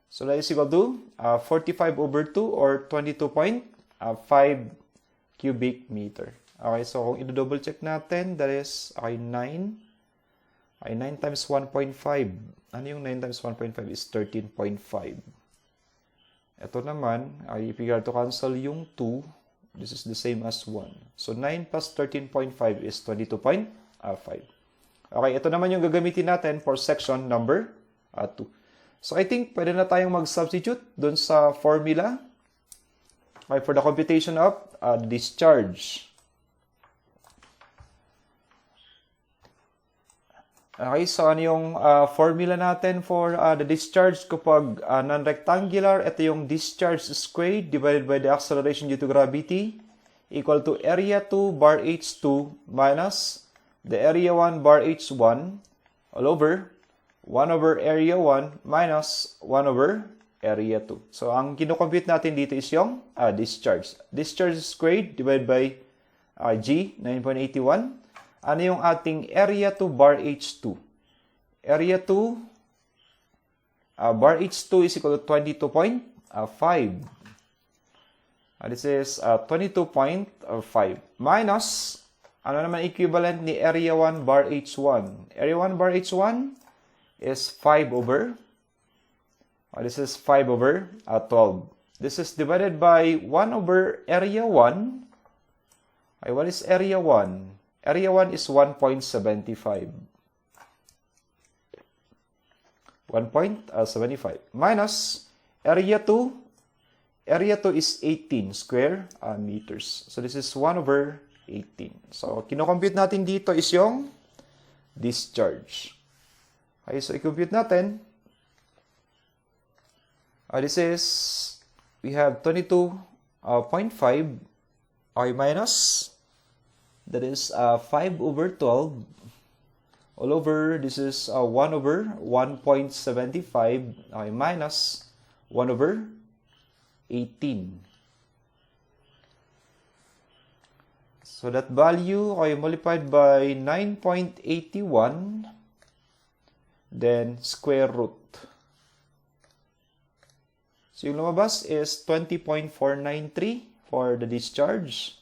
So that is equal to 45 over 2 or 22.5 cubic meter. Okay, so kung i-double check natin, that is 9. 9 times 1.5. Ano yung 9 times 1.5 is 13.5. Ito naman, if you have to cancel yung 2, this is the same as 1. So 9 plus 13.5 is 22.5. Okay, ito naman yung gagamitin natin for section number 2. So, I think pwede na tayong mag-substitute dun sa formula for the computation of discharge. Okay, so ano yung formula natin for the discharge kapag non-rectangular? Ito yung discharge squared divided by the acceleration due to gravity equal to area 2 bar H2 minus the area 1 bar H1 all over 1 over area 1 minus 1 over area 2. So, ang kinocompute natin dito is yung discharge. Discharge squared divided by G, 9.81. Ano yung ating area 2 bar H2? Area 2 bar H2 is equal to 22.5. This is 22.5 minus, ano naman equivalent ni area 1 bar H1? Area 1 bar H1 is 5 over, this is 5 over 12. This is divided by 1 over area 1. Okay, what is area 1? Area 1 is 1.75. 1.75 minus area 2. Area 2 is 18 square meters. So this is 1 over 18. So kinocompute natin dito is yung discharge. Okay, so i-compute natin. This is, we have 22.5 okay, minus, that is 5 over 12 all over, this is 1 over 1.75 okay, minus 1 over 18. So that value okay, multiplied by 9.81, then square root. So yung lumabas is 20.493 for the discharge.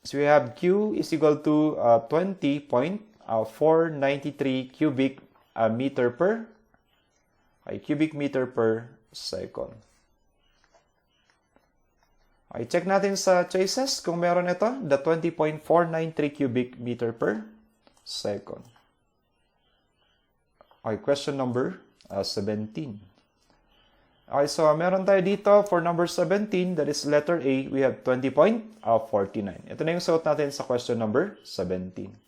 So we have Q is equal to 20.493 cubic meter per second. Okay, check natin sa choices kung meron ito, the 20.493 cubic meter per second. Okay, question number 17. Okay, so meron tayo dito for number 17, that is letter A, we have 20.49. Ito na yung sagot natin sa question number 17.